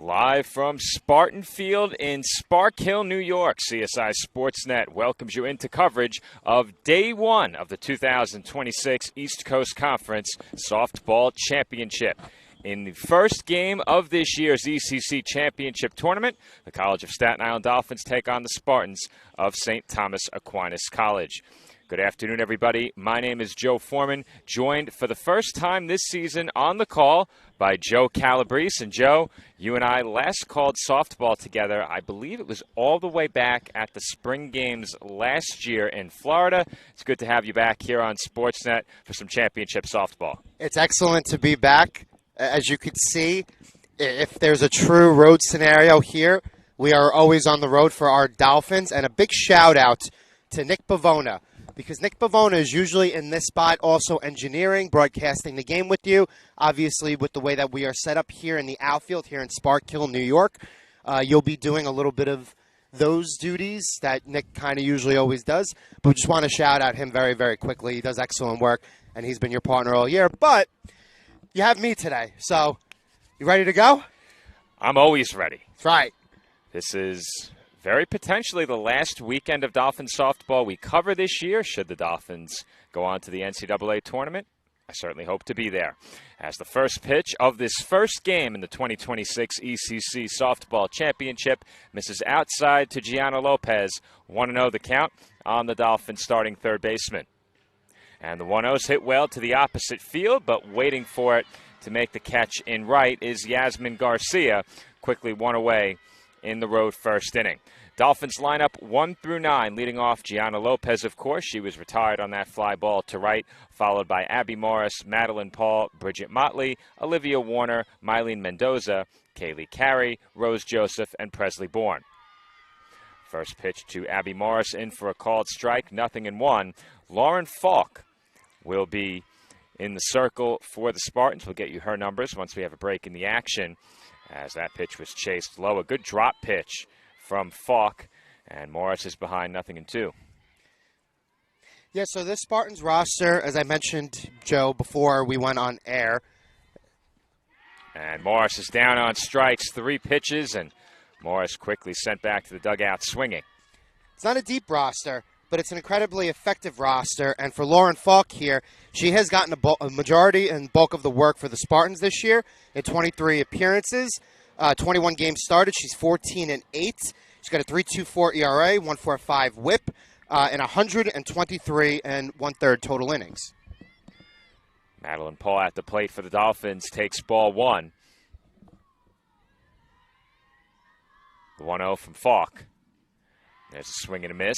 Live from Spartan Field in Spark Hill, New York, CSI Sportsnet welcomes you into coverage of Day 1 of the 2026 East Coast Conference Softball Championship. In the first game of this year's ECC Championship Tournament, the College of Staten Island Dolphins take on the Spartans of St. Thomas Aquinas College. Good afternoon, everybody. My name is Joe Foreman, joined for the first time this season on the call by Joe Calabrese. And Joe, you and I last called softball together, I believe it was all the way back at the spring games last year in Florida. It's good to have you back here on Sportsnet for some championship softball. It's excellent to be back. As you can see, if there's a true road scenario here, we are always on the road for our Dolphins. And a big shout out to Nick Pavona, because Nick Pavona is usually in this spot also engineering, broadcasting the game with you. Obviously, with the way that we are set up here in the outfield here in Spark Hill, New York, you'll be doing a little bit of those duties that Nick kind of usually always does. But we just want to shout out him very, very quickly. He does excellent work, and he's been your partner all year. But you have me today, so you ready to go? I'm always ready. That's right. This is very potentially the last weekend of Dolphins softball we cover this year, should the Dolphins go on to the NCAA tournament. I certainly hope to be there. As the first pitch of this first game in the 2026 ECC Softball Championship misses outside to Gianna Lopez. 1-0 the count on the Dolphins starting third baseman. And the 1-0's hit well to the opposite field, but waiting for it to make the catch in right is Yasmin Garcia, quickly one away in the road first inning. Dolphins lineup 1 through 9, leading off Gianna Lopez, of course. She was retired on that fly ball to right, followed by Abby Morris, Madeline Paul, Bridget Motley, Olivia Warner, Mylene Mendoza, Kaylee Carey, Rose Joseph, and Presley Bourne. First pitch to Abby Morris, in for a called strike, 0-1. Lauren Falk will be in the circle for the Spartans. We'll get you her numbers once we have a break in the action, as that pitch was chased low. A good drop pitch from Falk, and Morris is behind 0-2. Yeah, so this Spartans roster, as I mentioned, Joe, before we went on air. And Morris is down on strikes, 3 pitches, and Morris quickly sent back to the dugout swinging. It's not a deep roster, but it's an incredibly effective roster. And for Lauren Falk here, she has gotten a majority and bulk of the work for the Spartans this year in 23 appearances, 21 games started. She's 14-8. She's got a 3.24 ERA, 1.45 WHIP, and 123 1/3 total innings. Madeline Paul at the plate for the Dolphins takes ball 1. The 1-0 from Falk. There's a swing and a miss.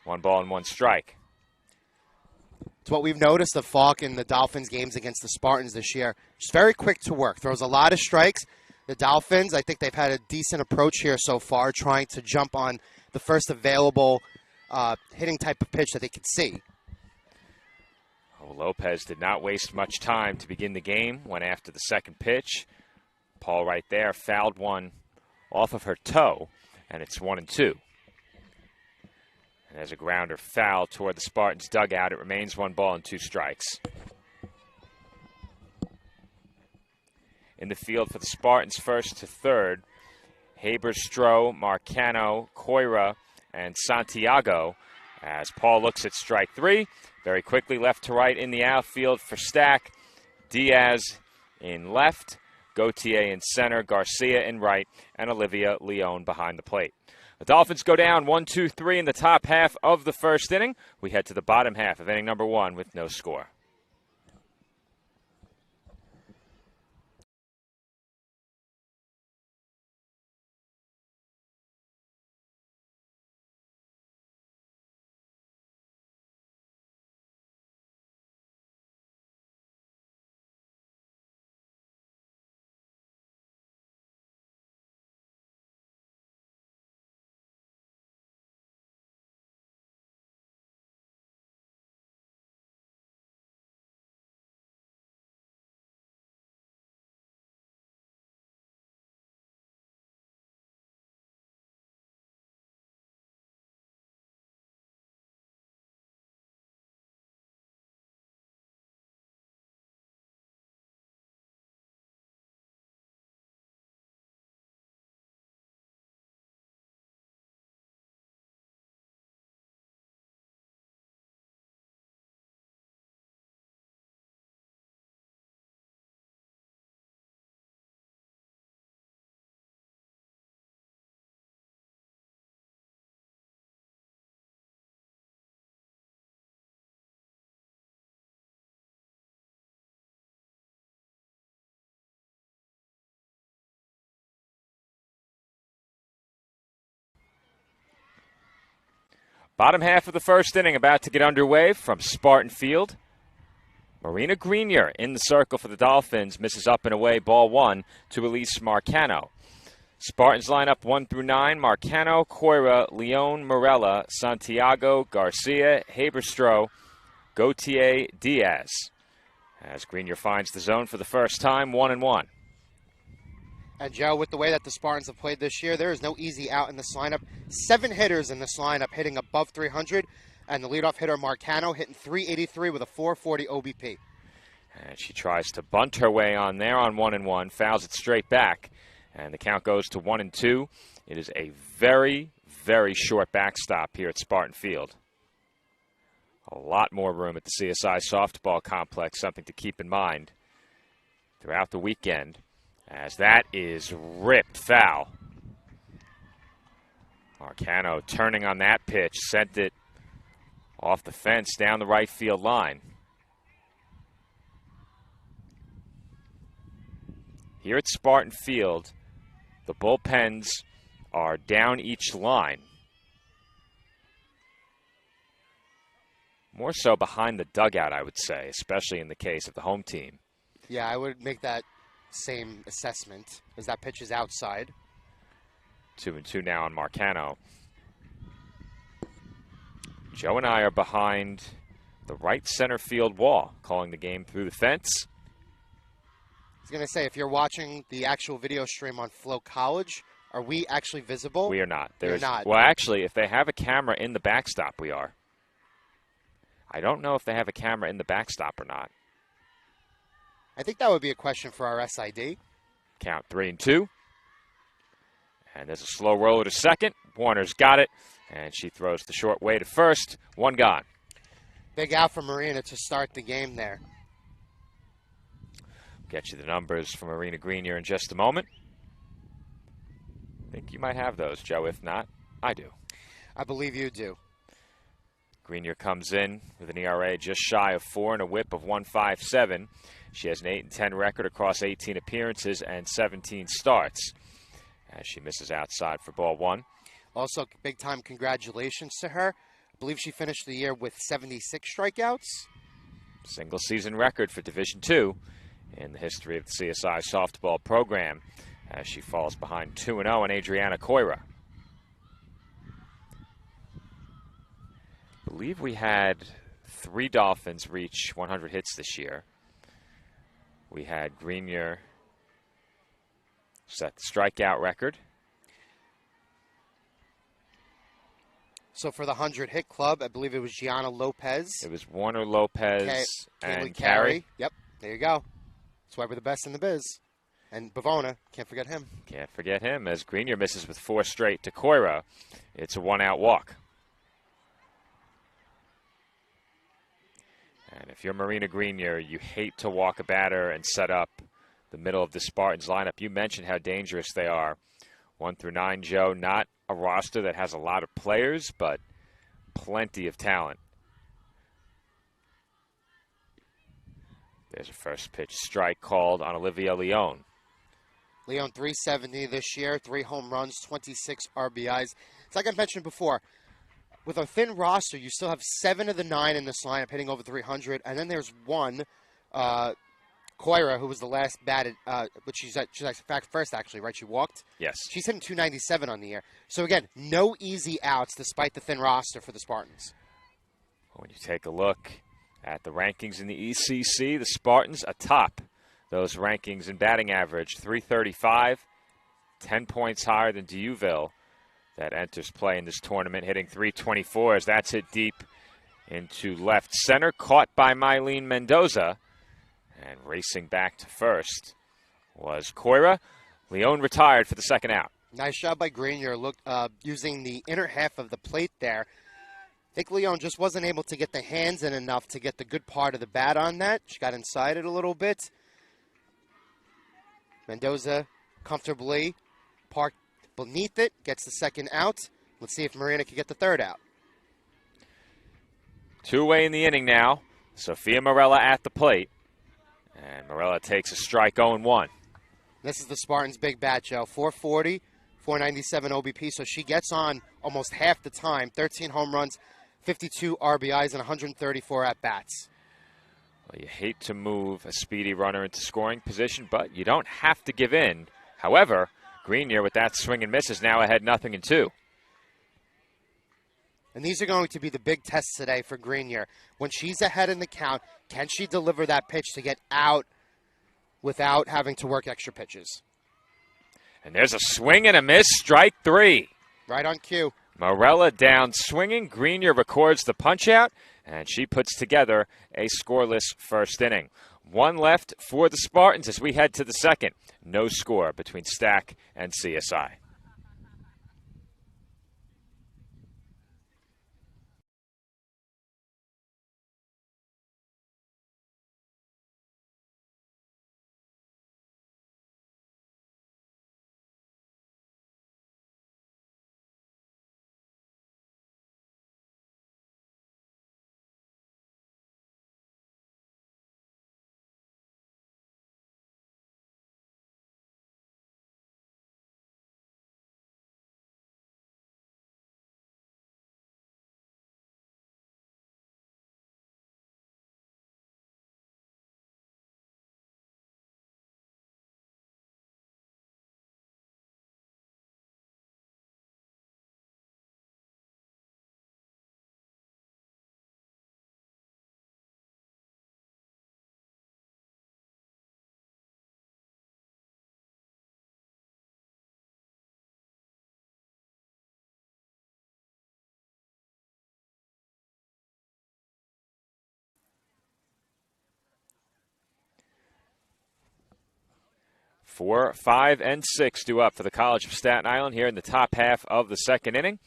1 ball and 1 strike. It's what we've noticed of Falk in the Dolphins games against the Spartans this year. She's very quick to work, throws a lot of strikes. The Dolphins, I think they've had a decent approach here so far, trying to jump on the first available hitting type of pitch that they could see. Oh, Lopez did not waste much time to begin the game. Went after the second pitch. Paul right there fouled one off of her toe, and it's 1-2. And there's a grounder foul toward the Spartans dugout. It remains 1 ball and 2 strikes. In the field for the Spartans, first to third, Haber-Stroh, Marcano, Coira, and Santiago, as Paul looks at strike 3. Very quickly left to right in the outfield for Stack. Diaz in left, Gautier in center, Garcia in right, and Olivia Leone behind the plate. The Dolphins go down 1-2-3 in the top half of the first inning. We head to the bottom half of inning number 1 with no score. Bottom half of the first inning about to get underway from Spartan Field. Marina Grenier in the circle for the Dolphins. Misses up and away, ball one to Elise Marcano. Spartans line up 1 through 9. Marcano, Coira, Leon, Morella, Santiago, Garcia, Haberstroh, Gautier, Diaz. As Grenier finds the zone for the first time, 1-1. And Joe, with the way that the Spartans have played this year, there is no easy out in this lineup. 7 hitters in this lineup hitting above 300, and the leadoff hitter Marcano hitting 383 with a 440 OBP. And she tries to bunt her way on there on 1-1, fouls it straight back, and the count goes to 1-2. It is a very, very short backstop here at Spartan Field. A lot more room at the CSI softball complex, something to keep in mind throughout the weekend, as that is ripped foul. Marcano turning on that pitch, sent it off the fence down the right field line. Here at Spartan Field, the bullpens are down each line. More so behind the dugout, I would say, especially in the case of the home team. Yeah, I would make that same assessment, as that pitch is outside. 2-2 now on Marcano. Joe and I are behind the right center field wall, calling the game through the fence. I was going to say, if you're watching the actual video stream on Flow College, are we actually visible? We are not. We're not. Well, actually, if they have a camera in the backstop, we are. I don't know if they have a camera in the backstop or not. I think that would be a question for our SID. Count 3-2. And there's a slow roller to second. Warner's got it, and she throws the short way to first. One gone. Big out for Marina to start the game there. Get you the numbers from Marina Grenier in just a moment. I think you might have those, Joe. If not, I do. I believe you do. Grenier comes in with an ERA just shy of 4 and a whip of 1.57. She has an 8-10 record across 18 appearances and 17 starts, as she misses outside for ball one. Also, big-time congratulations to her. I believe she finished the year with 76 strikeouts. Single-season record for Division II in the history of the CSI softball program, as she falls behind 2-0 on Adriana Coira. I believe we had 3 Dolphins reach 100 hits this year. We had Grenier set the strikeout record. So for the 100-hit club, I believe it was Gianna Lopez. It was Warner Lopez and Carey. Yep, there you go. That's why we're the best in the biz. And Bavona, can't forget him. Can't forget him, as Grenier misses with 4 straight to Coira. It's a 1-out walk. And if you're Marina Grenier, you hate to walk a batter and set up the middle of the Spartans lineup. You mentioned how dangerous they are. 1 through 9, Joe, not a roster that has a lot of players, but plenty of talent. There's a first pitch strike called on Olivia Leon. Leon 370 this year, 3 home runs, 26 RBIs. It's like I mentioned before, with a thin roster, you still have 7 of the 9 in this lineup hitting over 300, and then there's one, Coira, who was the last batted, but she's first actually, right? She walked. Yes. She's hitting 297 on the year. So again, no easy outs despite the thin roster for the Spartans. When you take a look at the rankings in the ECC, the Spartans atop those rankings in batting average, 335, 10 points higher than Dieuville. That enters play in this tournament, hitting 324 as that's hit deep into left center, caught by Mylene Mendoza. And racing back to first was Coira. Leon retired for the second out. Nice job by Grenier, using the inner half of the plate there. I think Leon just wasn't able to get the hands in enough to get the good part of the bat on that. She got inside it a little bit. Mendoza comfortably parked beneath it, gets the second out. Let's see if Marina can get the third out. 2 away in the inning now. Sophia Morella at the plate. And Morella takes a strike 0-1. This is the Spartans' big bat, Joe. 440, .497 OBP, so she gets on almost half the time. 13 home runs, 52 RBIs, and 134 at-bats. Well, you hate to move a speedy runner into scoring position, but you don't have to give in. However, Grenier with that swing and miss is now ahead 0-2. And these are going to be the big tests today for Grenier. When she's ahead in the count, can she deliver that pitch to get out without having to work extra pitches? And there's a swing and a miss, strike 3. Right on cue. Morella down swinging. Grenier records the punch-out, and she puts together a scoreless first inning. One left for the Spartans as we head to the second. No score between Stack and CSI. Four, 5, and 6 due up for the College of Staten Island here in the top half of the second inning.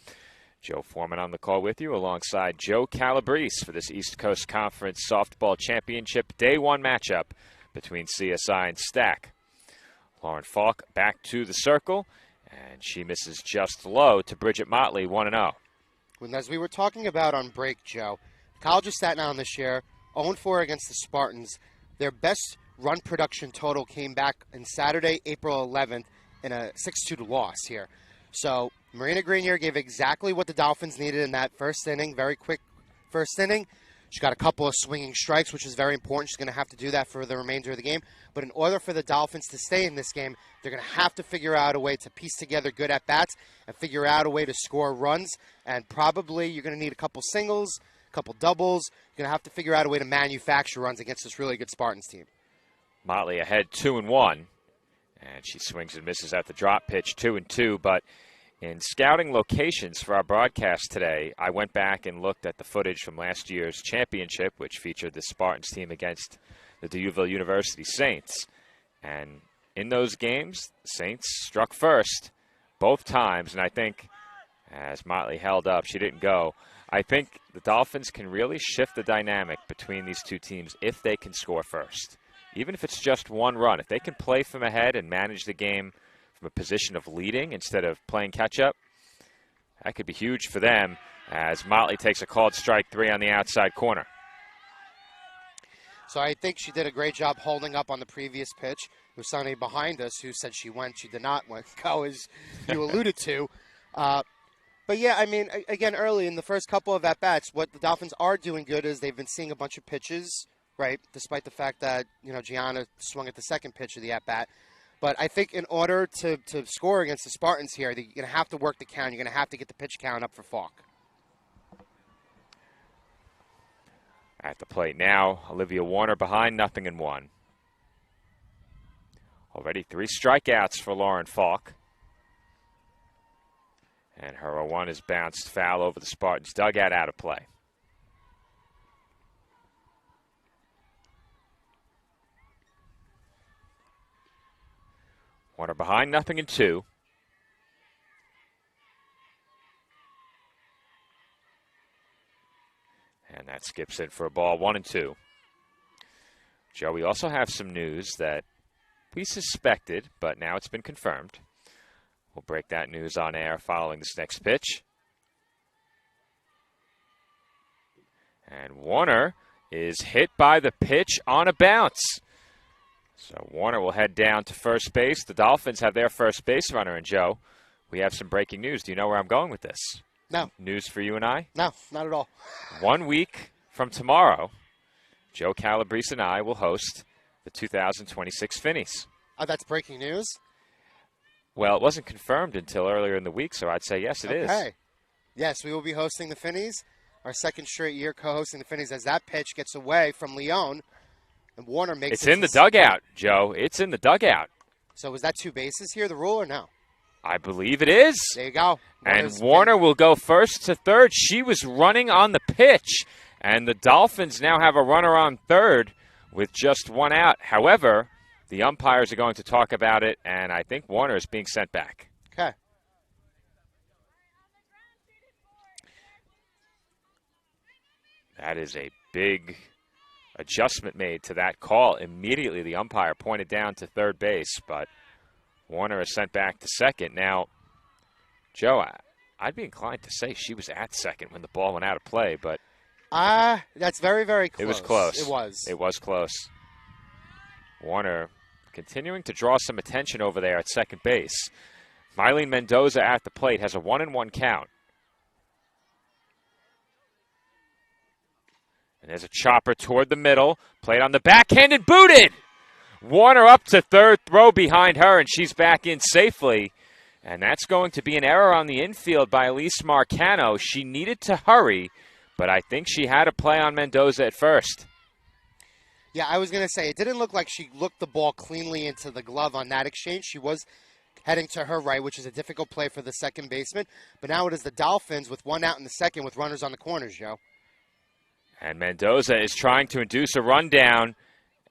Joe Foreman on the call with you alongside Joe Calabrese for this East Coast Conference Softball Championship Day 1 matchup between CSI and Stack. Lauren Falk back to the circle, and she misses just low to Bridget Motley, 1-0. As we were talking about on break, Joe, College of Staten Island this year, 0-4 against the Spartans. Their best run production total came back on Saturday, April 11th, in a 6-2 loss here. So Marina Grenier gave exactly what the Dolphins needed in that first inning, very quick first inning. She got a couple of swinging strikes, which is very important. She's going to have to do that for the remainder of the game. But in order for the Dolphins to stay in this game, they're going to have to figure out a way to piece together good at-bats and figure out a way to score runs. And probably you're going to need a couple singles, a couple doubles. You're going to have to figure out a way to manufacture runs against this really good Spartans team. Motley ahead 2-1, and she swings and misses at the drop pitch, 2-2. But in scouting locations for our broadcast today, I went back and looked at the footage from last year's championship, which featured the Spartans team against the D'Youville University Saints. And in those games, the Saints struck first both times, and I think as Motley held up, she didn't go. I think the Dolphins can really shift the dynamic between these two teams if they can score first. Even if it's just one run, if they can play from ahead and manage the game from a position of leading instead of playing catch-up, that could be huge for them as Motley takes a called strike 3 on the outside corner. So I think she did a great job holding up on the previous pitch. There was somebody behind us who said she went. She did not go, as you alluded to. But, yeah, I mean, again, early in the first couple of at-bats, what the Dolphins are doing good is they've been seeing a bunch of pitches, right, despite the fact that, Gianna swung at the second pitch of the at-bat. But I think in order to score against the Spartans here, you're going to have to work the count. You're going to have to get the pitch count up for Falk. At the plate now, Olivia Warner behind 0-1. Already 3 strikeouts for Lauren Falk. And her 0-1 is bounced foul over the Spartans' dugout, out of play. Warner behind 0-2. And that skips in for a ball, 1-2. Joe, we also have some news that we suspected, but now it's been confirmed. We'll break that news on air following this next pitch. And Warner is hit by the pitch on a bounce. So Warner will head down to first base. The Dolphins have their first base runner, and Joe, we have some breaking news. Do you know where I'm going with this? No. News for you and I? No, not at all. 1 week from tomorrow, Joe Calabrese and I will host the 2026 Finnies. Oh, that's breaking news? Well, it wasn't confirmed until earlier in the week, so I'd say yes, it is. Okay. Yes, we will be hosting the Finnies, our second straight year co-hosting the Finnies as that pitch gets away from Leon, and Warner makes It's in the dugout, Joe. It's in the dugout. So is that 2 bases here, the rule, or no? I believe it is. There you go. And Warner will go first to third. She was running on the pitch, and the Dolphins now have a runner on third with just 1 out. However, the umpires are going to talk about it, and I think Warner is being sent back. Okay. That is a big adjustment made to that call. Immediately, the umpire pointed down to third base, but Warner is sent back to second. Now, Joe, I'd be inclined to say she was at second when the ball went out of play, but that's very, very close. It was close. It was. It was close. Warner continuing to draw some attention over there at second base. Mylene Mendoza at the plate has a 1-1 count. And there's a chopper toward the middle. Played on the backhand and booted. Warner up to third, throw behind her, and she's back in safely. And that's going to be an error on the infield by Elise Marcano. She needed to hurry, but I think she had a play on Mendoza at first. Yeah, I was going to say, it didn't look like she looked the ball cleanly into the glove on that exchange. She was heading to her right, which is a difficult play for the second baseman. But now it is the Dolphins with 1 out in the second with runners on the corners, Joe. And Mendoza is trying to induce a rundown.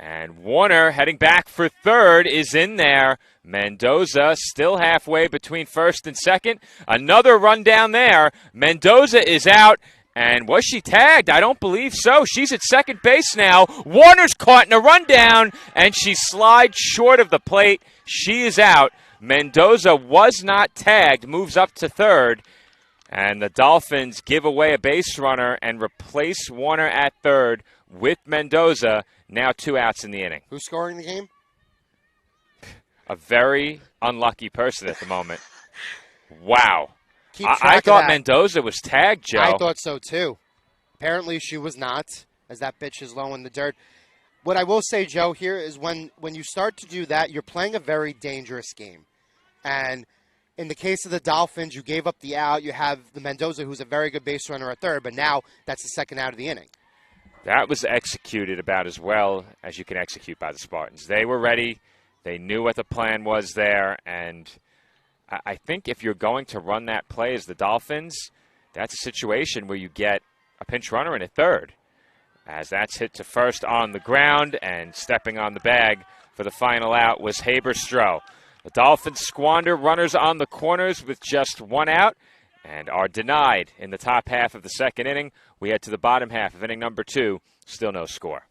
And Warner, heading back for third, is in there. Mendoza still halfway between first and second. Another rundown there. Mendoza is out. And was she tagged? I don't believe so. She's at second base now. Warner's caught in a rundown, and she slides short of the plate. She is out. Mendoza was not tagged, moves up to third. And the Dolphins give away a base runner and replace Warner at third with Mendoza. Now 2 outs in the inning. Who's scoring the game? A very unlucky person at the moment. Wow. I thought Mendoza was tagged, Joe. I thought so, too. Apparently she was not, as that pitch is low in the dirt. What I will say, Joe, here is when you start to do that, you're playing a very dangerous game. And in the case of the Dolphins, you gave up the out. You have the Mendoza, who's a very good base runner at third, but now that's the second out of the inning. That was executed about as well as you can execute by the Spartans. They were ready. They knew what the plan was there. And I think if you're going to run that play as the Dolphins, that's a situation where you get a pinch runner in at third. As that's hit to first on the ground, and stepping on the bag for the final out was Haber-Stroh. The Dolphins squander runners on the corners with just 1 out and are denied in the top half of the second inning. We head to the bottom half of inning number 2. Still no score.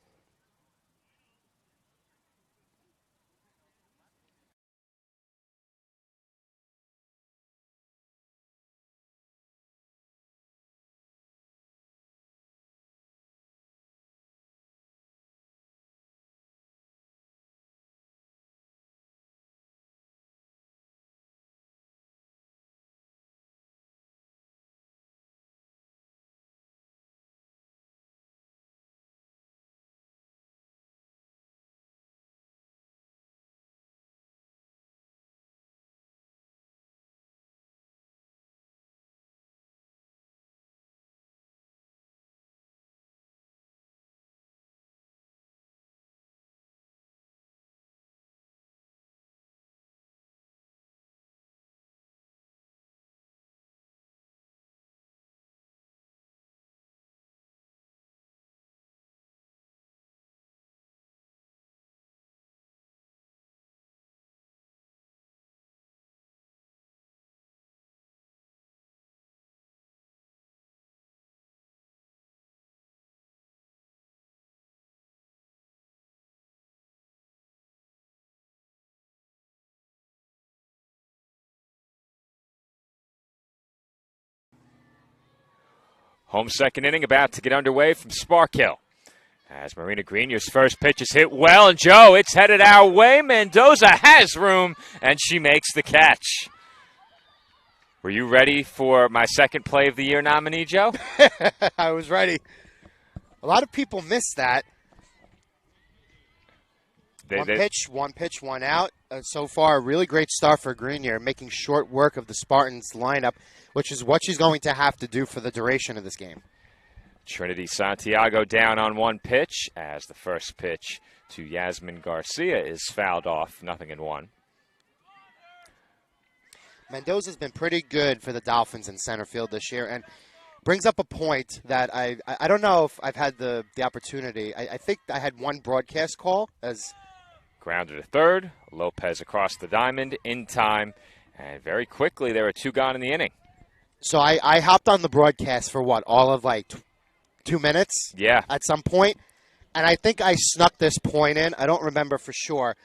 Home second inning about to get underway from Spark Hill. As Marina Greenier's first pitch is hit well, and Joe, it's headed our way. Mendoza has room, and she makes the catch. Were you ready for my second play of the year nominee, Joe? I was ready. A lot of people miss that. One pitch, one out. So far, a really great start for Grenier, making short work of the Spartans lineup, which is what she's going to have to do for the duration of this game. Trinity Santiago down on one pitch as the first pitch to Yasmin Garcia is fouled off, 0-1. Mendoza's been pretty good for the Dolphins in center field this year, and brings up a point that I don't know if I've had the opportunity. I think I had one broadcast call as grounded to third. Lopez across the diamond in time, and very quickly there were two gone in the inning. So I hopped on the broadcast for what, all of like 2 minutes? Yeah. At some point, and I think I snuck this point in. I don't remember for sure.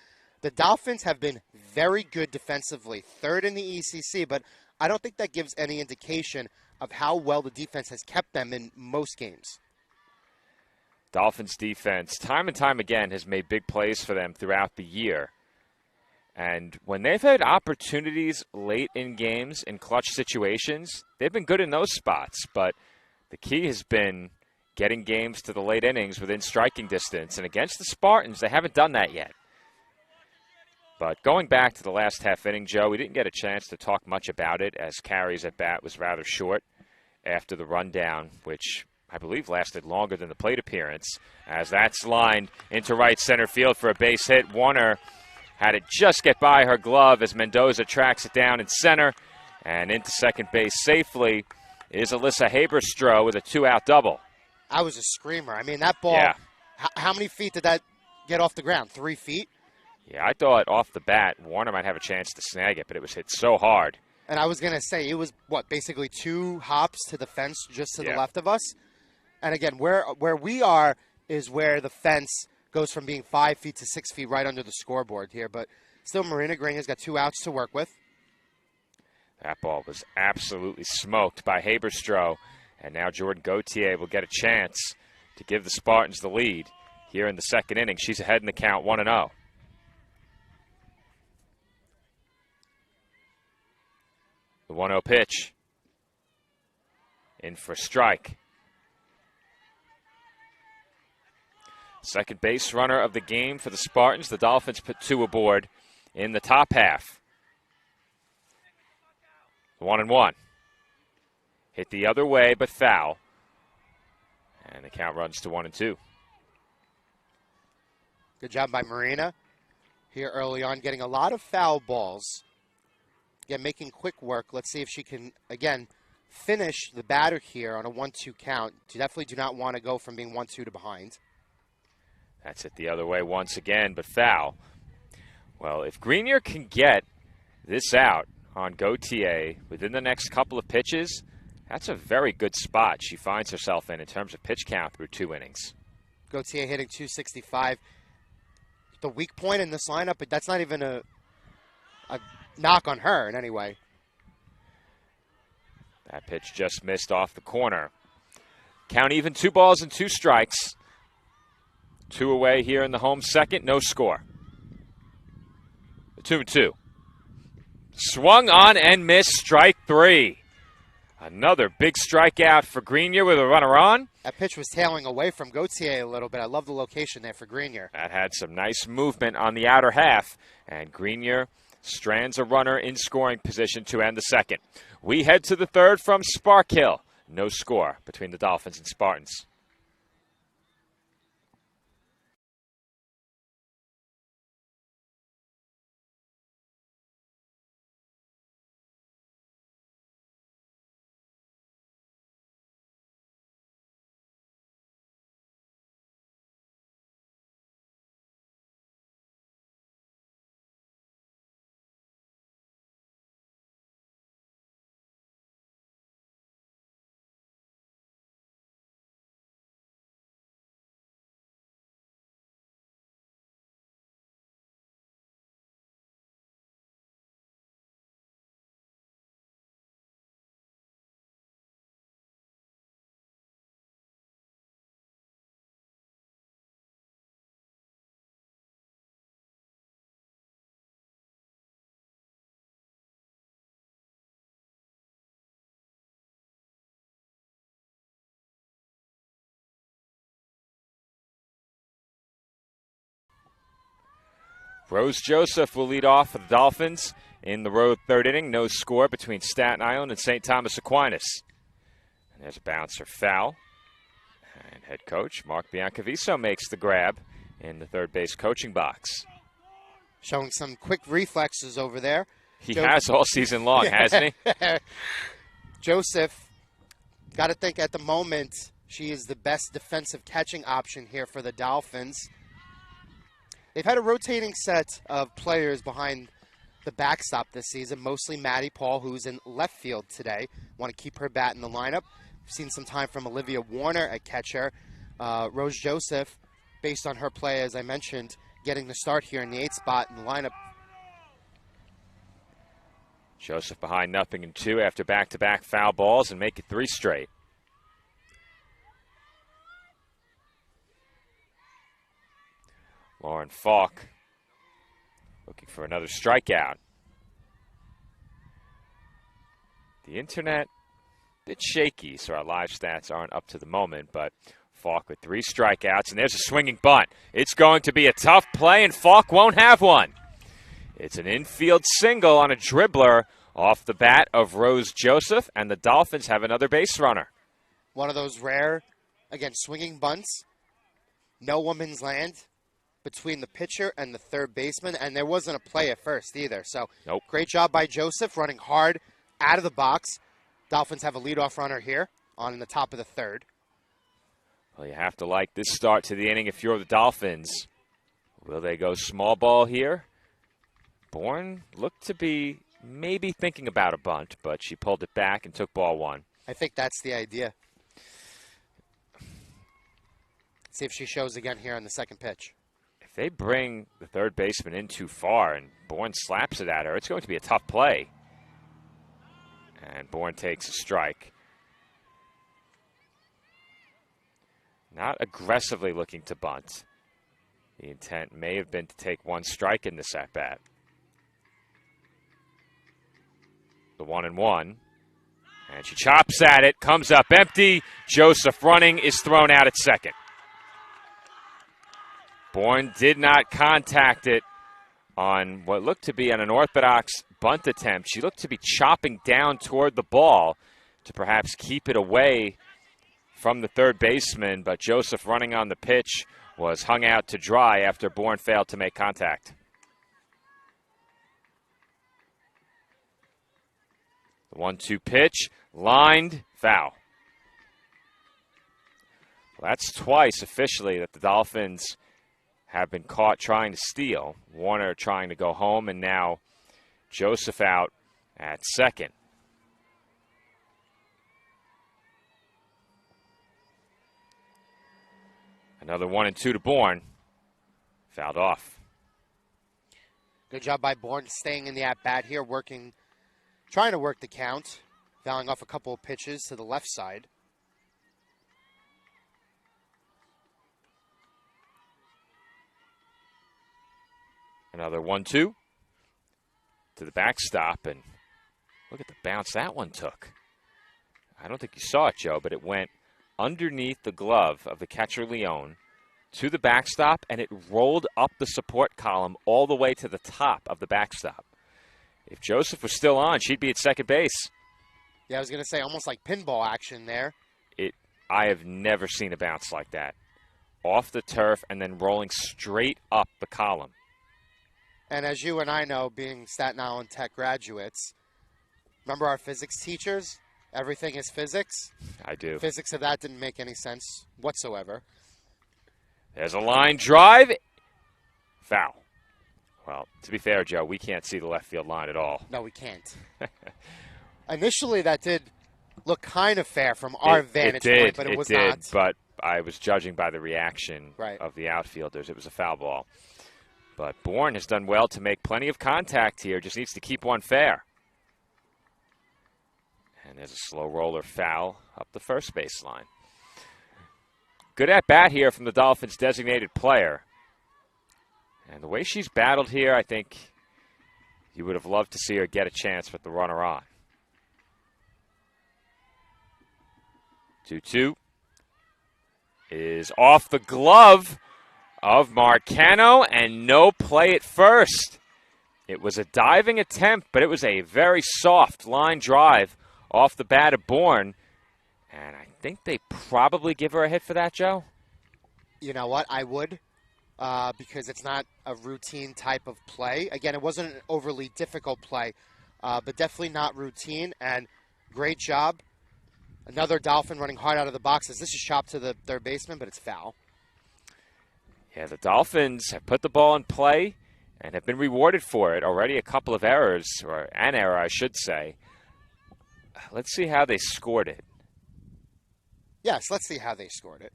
The Dolphins have been very good defensively, third in the ECC, but I don't think that gives any indication of how well the defense has kept them in most games. Dolphins defense, time and time again, has made big plays for them throughout the year. And when they've had opportunities late in games, in clutch situations, they've been good in those spots. But the key has been getting games to the late innings within striking distance. And against the Spartans, they haven't done that yet. But going back to the last half inning, Joe, we didn't get a chance to talk much about it as Carey's at bat was rather short after the rundown, which I believe lasted longer than the plate appearance, as that's lined into right center field for a base hit. Warner had it just get by her glove as Mendoza tracks it down in center, and into second base safely is Alyssa Haberstroh with a two-out double. I was a screamer. I mean, that ball, yeah. How many feet did that get off the ground? 3 feet? Yeah, I thought off the bat Warner might have a chance to snag it, but it was hit so hard. And I was going to say, it was, what, basically 2 hops to the fence just to the left of us? And again, where we are is where the fence goes from being 5 feet to 6 feet right under the scoreboard here. But still, Marina Grenier's got 2 outs to work with. That ball was absolutely smoked by Haberstroh. And now Jordan Gauthier will get a chance to give the Spartans the lead here in the second inning. She's ahead in the count, 1-0. The 1-0 pitch. In for strike. Second base runner of the game for the Spartans. The Dolphins put 2 aboard in the top half. 1-1. Hit the other way, but foul. And the count runs to 1-2. Good job by Marina here early on, getting a lot of foul balls. Again, making quick work. Let's see if she can, again, finish the batter here on a 1-2 count. You definitely do not want to go from being 1-2 to behind. That's it the other way once again, but foul. Well, if Grenier can get this out on Gauthier within the next couple of pitches, that's a very good spot she finds herself in terms of pitch count through 2 innings. Gauthier hitting .265. The weak point in this lineup, but that's not even a knock on her in any way. That pitch just missed off the corner. Count even, 2 balls and 2 strikes. 2 away here in the home second, no score. 2-2. Swung on and missed, strike 3. Another big strikeout for Grenier with a runner on. That pitch was tailing away from Gauthier a little bit. I love the location there for Grenier. That had some nice movement on the outer half, and Grenier strands a runner in scoring position to end the second. We head to the third from Spark Hill. No score between the Dolphins and Spartans. Rose Joseph will lead off for the Dolphins in the road third inning. No score between Staten Island and St. Thomas Aquinas. And there's a bouncer foul. And head coach Mark Biancaviso makes the grab in the third base coaching box. Showing some quick reflexes over there. He has all season long, hasn't he? Joseph, got to think at the moment she is the best defensive catching option here for the Dolphins. They've had a rotating set of players behind the backstop this season, mostly Maddie Paul, who's in left field today. Want to keep her bat in the lineup. We've seen some time from Olivia Warner at catcher. Rose Joseph, based on her play, as I mentioned, getting the start here in the 8th spot in the lineup. Joseph behind 0-2 after back-to-back foul balls and make it 3 straight. Lauren Falk looking for another strikeout. The internet, a bit shaky, so our live stats aren't up to the moment, but Falk with 3 strikeouts, and there's a swinging bunt. It's going to be a tough play, and Falk won't have one. It's an infield single on a dribbler off the bat of Rose Joseph, and the Dolphins have another base runner. One of those rare, again, swinging bunts. No woman's land between the pitcher and the third baseman, and there wasn't a play at first either. So nope. Great job by Joseph, running hard out of the box. Dolphins have a leadoff runner here on the top of the third. Well, you have to like this start to the inning if you're the Dolphins. Will they go small ball here? Bourne looked to be maybe thinking about a bunt, but she pulled it back and took ball 1. I think that's the idea. See if she shows again here on the second pitch. If they bring the third baseman in too far and Bourne slaps it at her, it's going to be a tough play. And Bourne takes a strike. Not aggressively looking to bunt. The intent may have been to take 1 strike in this at-bat. The 1-1. And she chops at it, comes up empty. Joseph running is thrown out at second. Bourne did not contact it on what looked to be an unorthodox bunt attempt. She looked to be chopping down toward the ball to perhaps keep it away from the third baseman, but Joseph running on the pitch was hung out to dry after Bourne failed to make contact. The 1-2 pitch, lined, foul. Well, that's twice officially that the Dolphins have been caught trying to steal. Warner trying to go home, and now Joseph out at second. Another 1-2 to Bourne. Fouled off. Good job by Bourne staying in the at-bat here, trying to work the count, fouling off a couple of pitches to the left side. Another 1-2 to the backstop, and look at the bounce that one took. I don't think you saw it, Joe, but it went underneath the glove of the catcher Leone to the backstop, and it rolled up the support column all the way to the top of the backstop. If Joseph was still on, she'd be at second base. Yeah, I was going to say almost like pinball action there. I have never seen a bounce like that. Off the turf and then rolling straight up the column. And as you and I know, being Staten Island Tech graduates, remember our physics teachers? Everything is physics. I do. Physics of that didn't make any sense whatsoever. There's a line drive. Foul. Well, to be fair, Joe, we can't see the left field line at all. No, we can't. Initially, that did look kind of fair from our vantage point, but it was not. But I was judging by the reaction right. of the outfielders. It was a foul ball. But Bourne has done well to make plenty of contact here. Just needs to keep one fair. And there's a slow roller foul up the first baseline. Good at bat here from the Dolphins' designated player. And the way she's battled here, I think you would have loved to see her get a chance with the runner on. 2-2 is off the glove of Marcano, and no play at first. It was a diving attempt, but it was a very soft line drive off the bat of Bourne. And I think they probably give her a hit for that, Joe. You know what? I would, because it's not a routine type of play. Again, it wasn't an overly difficult play, but definitely not routine. And great job. Another Dolphin running hard out of the boxes. This is chopped to the third baseman, but it's foul. Yeah, the Dolphins have put the ball in play and have been rewarded for it. Already a couple of errors, or an error, I should say. Let's see how they scored it. Yes, let's see how they scored it.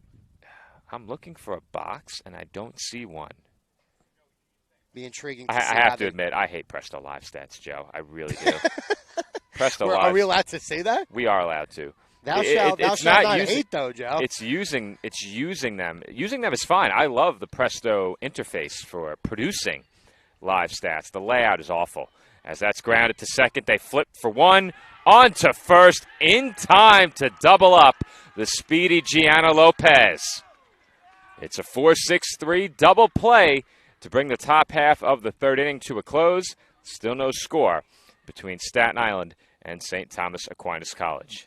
I'm looking for a box, and I don't see one. Be intriguing to I see have to admit, I hate Presto Live Stats, Joe. I really do. Presto Live. Are we allowed to say that? We are allowed to. Thou shalt not hate, though, Joe. It's using them. Using them is fine. I love the Presto interface for producing live stats. The layout is awful. As that's grounded to second, they flip for one. On to first in time to double up the speedy Gianna Lopez. It's a 4-6-3 double play to bring the top half of the third inning to a close. Still no score between Staten Island and St. Thomas Aquinas College.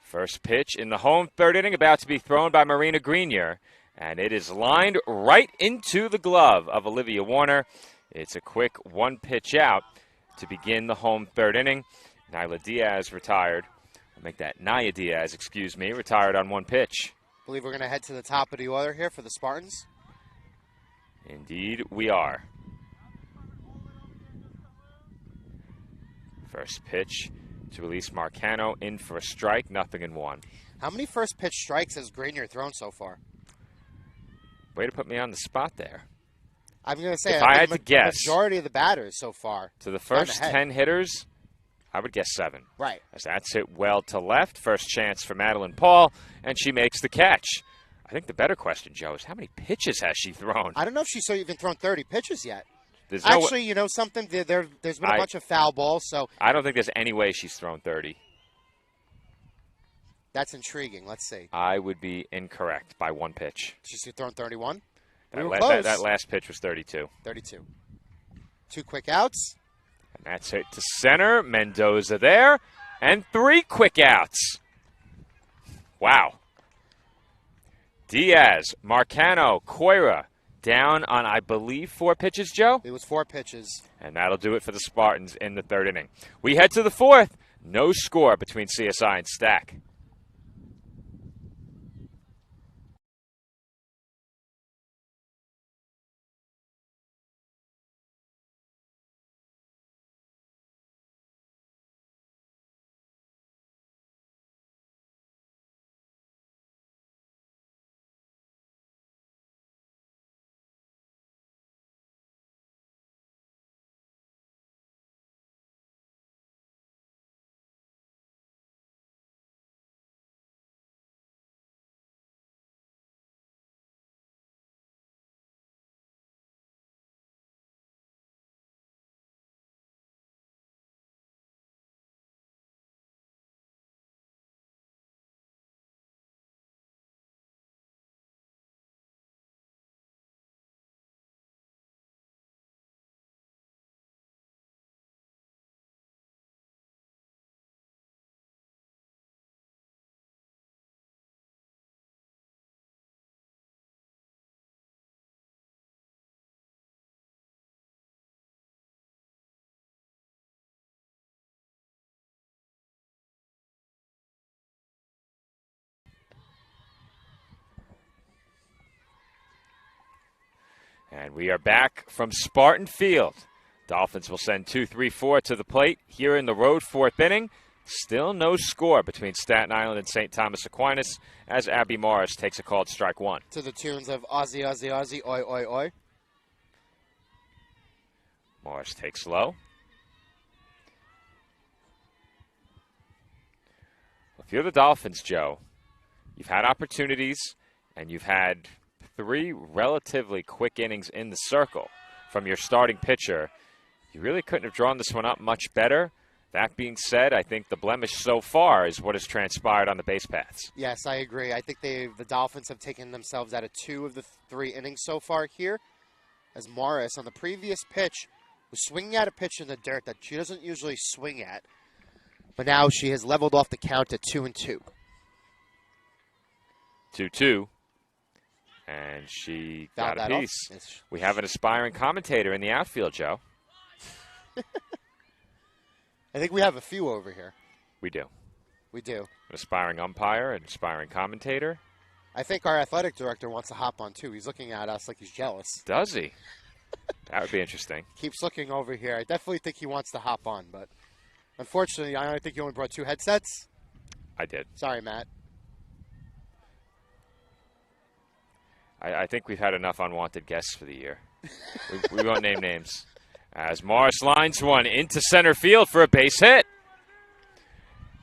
First pitch in the home third inning about to be thrown by Marina Grenier, and it is lined right into the glove of Olivia Warner. It's a quick one pitch out to begin the home third inning. Naya Diaz, retired on one pitch. I believe we're going to head to the top of the order here for the Spartans. Indeed, we are. First pitch to release Marcano in for a strike, 0-1. How many first pitch strikes has Grenier thrown so far? Way to put me on the spot there. I'm going to say, if I had to guess, majority of the batters so far. To the first 10 hitters, I would guess 7. Right. As that's hit well to left. First chance for Madeline Paul, and she makes the catch. I think the better question, Joe, is how many pitches has she thrown? I don't know if she's even thrown 30 pitches yet. Actually, you know something? There's been a bunch of foul balls, so I don't think there's any way she's thrown 30. That's intriguing. Let's see. I would be incorrect by one pitch. She's thrown 31? That last pitch was 32. 32. 2 quick outs. And that's hit to center. Mendoza there. And 3 quick outs. Wow. Diaz, Marcano, Coira down on, I believe, 4 pitches, Joe? It was 4 pitches. And that'll do it for the Spartans in the third inning. We head to the fourth. No score between CSI and Stack. And we are back from Spartan Field. Dolphins will send 2-3-4 to the plate here in the road 4th inning. Still no score between Staten Island and St. Thomas Aquinas as Abby Morris takes a called strike 1. To the tunes of Aussie, Aussie, Aussie, oi, oi, oi. Morris takes low. If you're the Dolphins, Joe, you've had opportunities and you've had 3 relatively quick innings in the circle from your starting pitcher. You really couldn't have drawn this one up much better. That being said, I think the blemish so far is what has transpired on the base paths. Yes, I agree. I think the Dolphins have taken themselves out of 2 of the 3 innings so far here, as Morris on the previous pitch was swinging at a pitch in the dirt that she doesn't usually swing at. But now she has leveled off the count at 2-2. 2-2. And she got a piece. We have an aspiring commentator in the outfield, Joe. I think we have a few over here. We do. We do. An aspiring umpire, an aspiring commentator. I think our athletic director wants to hop on, too. He's looking at us like he's jealous. Does he? That would be interesting. Keeps looking over here. I definitely think he wants to hop on, but unfortunately, I think you only brought 2 headsets. I did. Sorry, Matt. I think we've had enough unwanted guests for the year. We won't name names. As Morris lines one into center field for a base hit.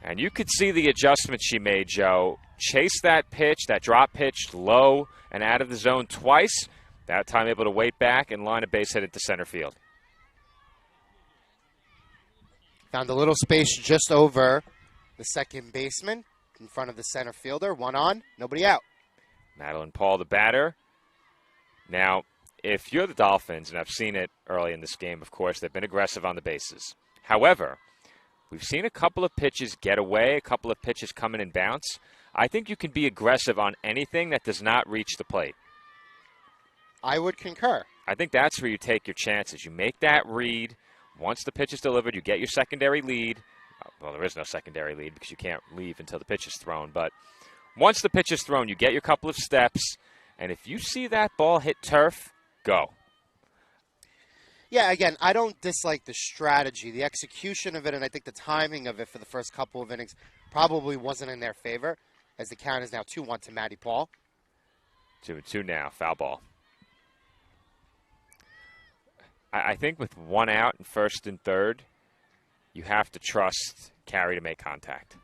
And you could see the adjustment she made, Joe. Chase that pitch, that drop pitch, low and out of the zone twice. That time able to wait back and line a base hit into center field. Found a little space just over the second baseman in front of the center fielder. 1 on, nobody out. Madeline Paul, the batter. Now, if you're the Dolphins, and I've seen it early in this game, of course, they've been aggressive on the bases. However, we've seen a couple of pitches get away, a couple of pitches come in and bounce. I think you can be aggressive on anything that does not reach the plate. I would concur. I think that's where you take your chances. You make that read. Once the pitch is delivered, you get your secondary lead. Well, there is no secondary lead because you can't leave until the pitch is thrown. But once the pitch is thrown, you get your couple of steps. And if you see that ball hit turf, go. Yeah, again, I don't dislike the strategy, the execution of it, and I think the timing of it for the first couple of innings probably wasn't in their favor, as the count is now 2-1 to Maddie Paul. 2-2 now, foul ball. I think with 1 out in first and third, you have to trust Carey to make contact.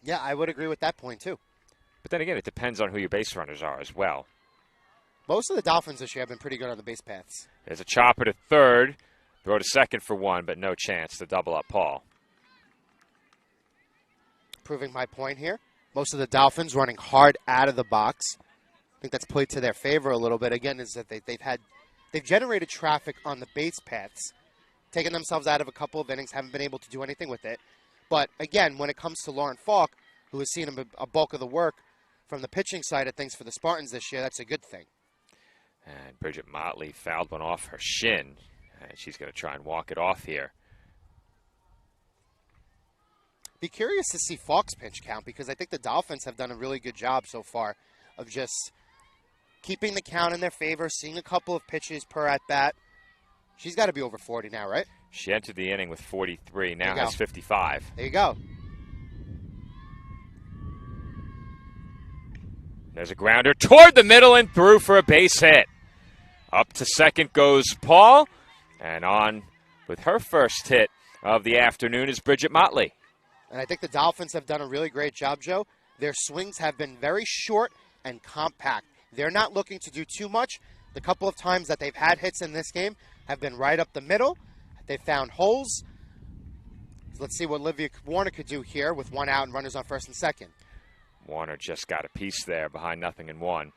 Yeah, I would agree with that point, too. But then again, it depends on who your base runners are as well. Most of the Dolphins this year have been pretty good on the base paths. There's a chopper to third, throw to second for 1, but no chance to double up Paul. Proving my point here. Most of the Dolphins running hard out of the box. I think that's played to their favor a little bit. Again, is that they've generated traffic on the base paths, taken themselves out of a couple of innings, haven't been able to do anything with it. But again, when it comes to Lauren Falk, who has seen a bulk of the work from the pitching side of things for the Spartans this year, that's a good thing. And Bridget Motley fouled one off her shin. And she's going to try and walk it off here. Be curious to see Falk's pitch count, because I think the Dolphins have done a really good job so far of just keeping the count in their favor, seeing a couple of pitches per at-bat. She's got to be over 40 now, right? She entered the inning with 43, now has 55. There you go. There's a grounder toward the middle and through for a base hit. Up to second goes Paul. And on with her first hit of the afternoon is Bridget Motley. And I think the Dolphins have done a really great job, Joe. Their swings have been very short and compact. They're not looking to do too much. The couple of times that they've had hits in this game have been right up the middle. They found holes. Let's see what Olivia Warner could do here with 1 out and runners on first and second. Warner just got a piece there behind 0-1.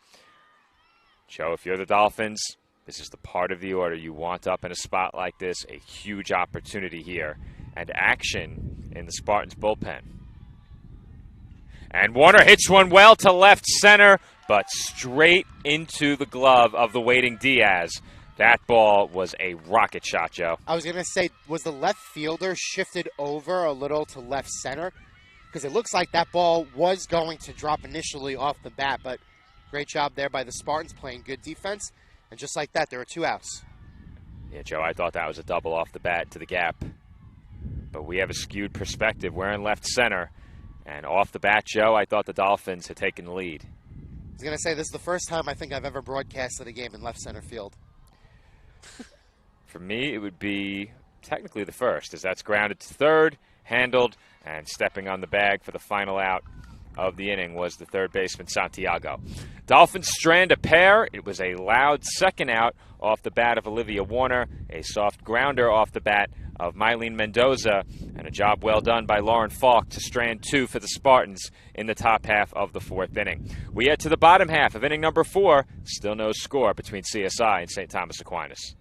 Joe, if you're the Dolphins, this is the part of the order you want up in a spot like this. A huge opportunity here and action in the Spartans bullpen. And Warner hits one well to left center, but straight into the glove of the waiting Diaz. That ball was a rocket shot, Joe. I was going to say, was the left fielder shifted over a little to left center? Because it looks like that ball was going to drop initially off the bat, but Great job there by the Spartans playing good defense. And just like that, there were 2 outs. Yeah, Joe, I thought that was a double off the bat to the gap. But we have a skewed perspective. We're in left center. And off the bat, Joe, I thought the Dolphins had taken the lead. I was going to say, this is the first time I think I've ever broadcasted a game in left center field. For me, it would be technically the first, as that's grounded to third, handled, and stepping on the bag for the final out of the inning was the third baseman, Santiago. Dolphins strand a pair. It was a loud second out off the bat of Olivia Warner, a soft grounder off the bat of Mylene Mendoza, and a job well done by Lauren Falk to strand 2 for the Spartans in the top half of the 4th inning. We head to the bottom half of inning number 4. Still no score between CSI and St. Thomas Aquinas.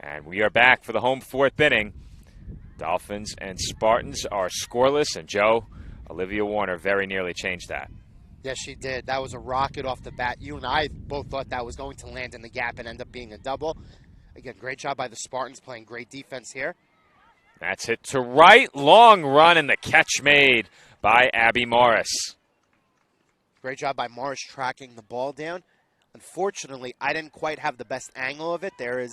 And we are back for the home 4th inning. Dolphins and Spartans are scoreless, and Joe, Olivia Warner very nearly changed that. Yes, she did. That was a rocket off the bat. You and I both thought that was going to land in the gap and end up being a double. Again, great job by the Spartans playing great defense here. That's hit to right. Long run, and the catch made by Abby Morris. Great job by Morris tracking the ball down. Unfortunately, I didn't quite have the best angle of it. There is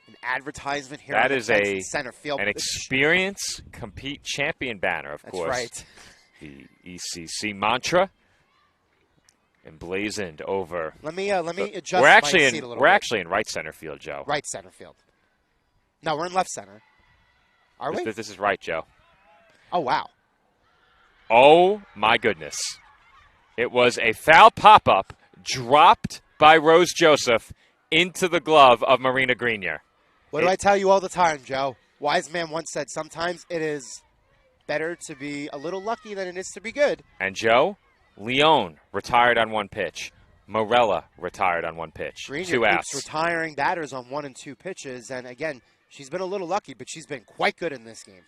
an advertisement here. That on the is fence in center field. An Experience Compete Champion banner, of course. That's right. The ECC mantra emblazoned over. Let me adjust We're my actually seat a little we're bit. actually in right center field, Joe. Right center field. No, we're in left center. Are we? This is right, Joe. Oh, wow. Oh, my goodness. It was a foul pop-up dropped by Rose Joseph into the glove of Marina Grenier. What do I tell you all the time, Joe? Wise man once said, sometimes it is better to be a little lucky than it is to be good. And Joe, Leone retired on 1 pitch. Morella retired on 1 pitch. Grenier 2 outs. keeps retiring batters on 1 and 2 pitches. And again, she's been a little lucky, but she's been quite good in this game.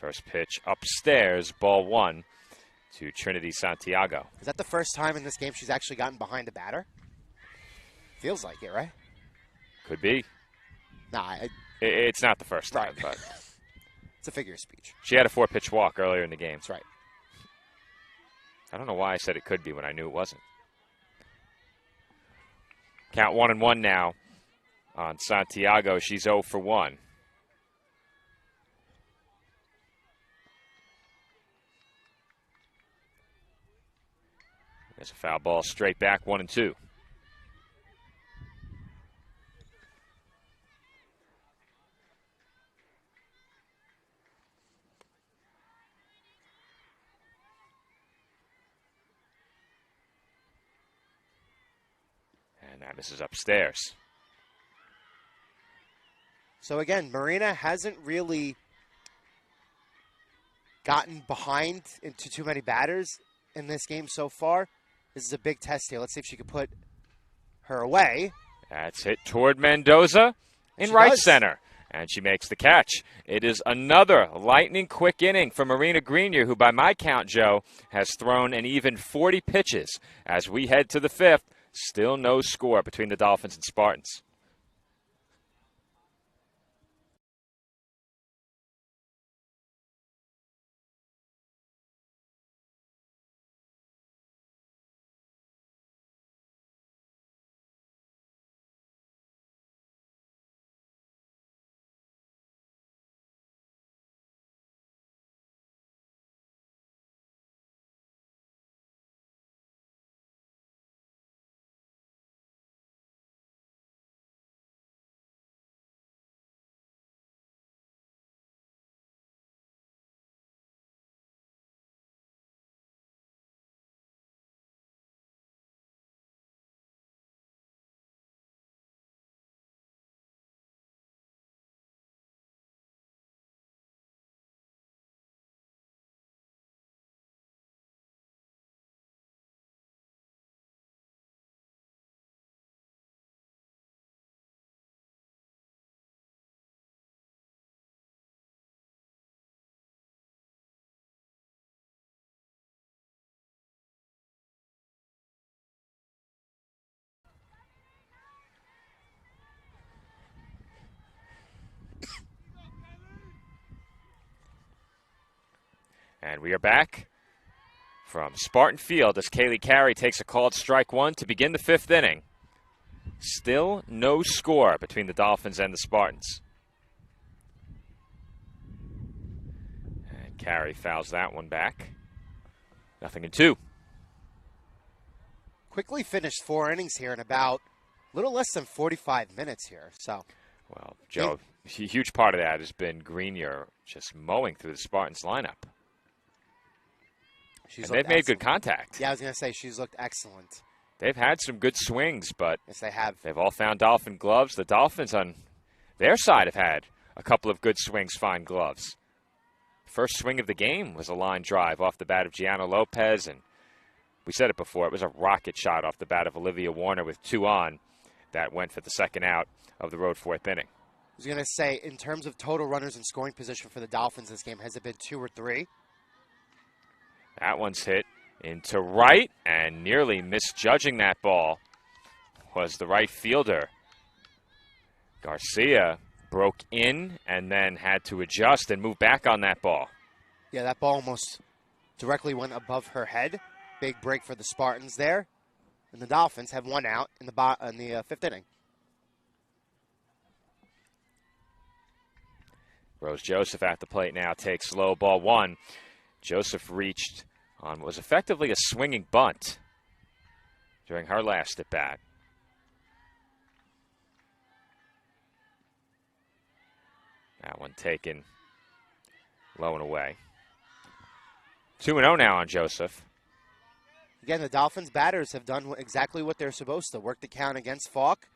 First pitch upstairs, ball 1 to Trinity Santiago. Is that the first time in this game she's actually gotten behind a batter? Feels like it, right? Could be. Nah, It's not the first time, Right. but it's a figure of speech. she had a 4-pitch walk earlier in the game. That's right. I don't know why I said it could be when I knew it wasn't. Count 1-1 now on Santiago. She's 0 for 1. There's a foul ball straight back, 1-2. And that misses upstairs. So again, Marina hasn't really gotten behind into too many batters in this game so far. This is a big test here. Let's see if she can put her away. That's hit toward Mendoza in She right does. center. And she makes the catch. It is another lightning-quick inning for Marina Grenier, who by my count, Joe, has thrown an even 40 pitches. As we head to the 5th, still no score between the Dolphins and Spartans. And we are back from Spartan Field as Kaylee Carey takes a called strike one to begin the fifth inning. Still no score between the Dolphins and the Spartans. And Carey fouls that one back. 0-2. Quickly finished 4 innings here in about a little less than 45 minutes here. So, well, Joe, a huge part of that has been Grenier just mowing through the Spartans lineup. And they've made good contact. Yeah, I was going to say she's looked excellent. They've had some good swings, but yes, they have. They've all found Dolphin gloves. The Dolphins on their side have had a couple of good swings find gloves. First swing of the game was a line drive off the bat of Gianna Lopez, and we said it before, it was a rocket shot off the bat of Olivia Warner with 2 on. That went for the second out of the road fourth inning. I was going to say, in terms of total runners in scoring position for the Dolphins this game, has it been 2 or 3? That one's hit into right, and nearly misjudging that ball was the right fielder. Garcia broke in and then had to adjust and move back on that ball. Yeah, that ball almost directly went above her head. Big break for the Spartans there. And the Dolphins have 1 out in the fifth inning. Rose Joseph at the plate now takes low, ball 1. Joseph reached on what was effectively a swinging bunt during her last at bat. That one taken low and away. 2-0 now on Joseph. Again, the Dolphins batters have done exactly what they're supposed to. Work the count against Falk.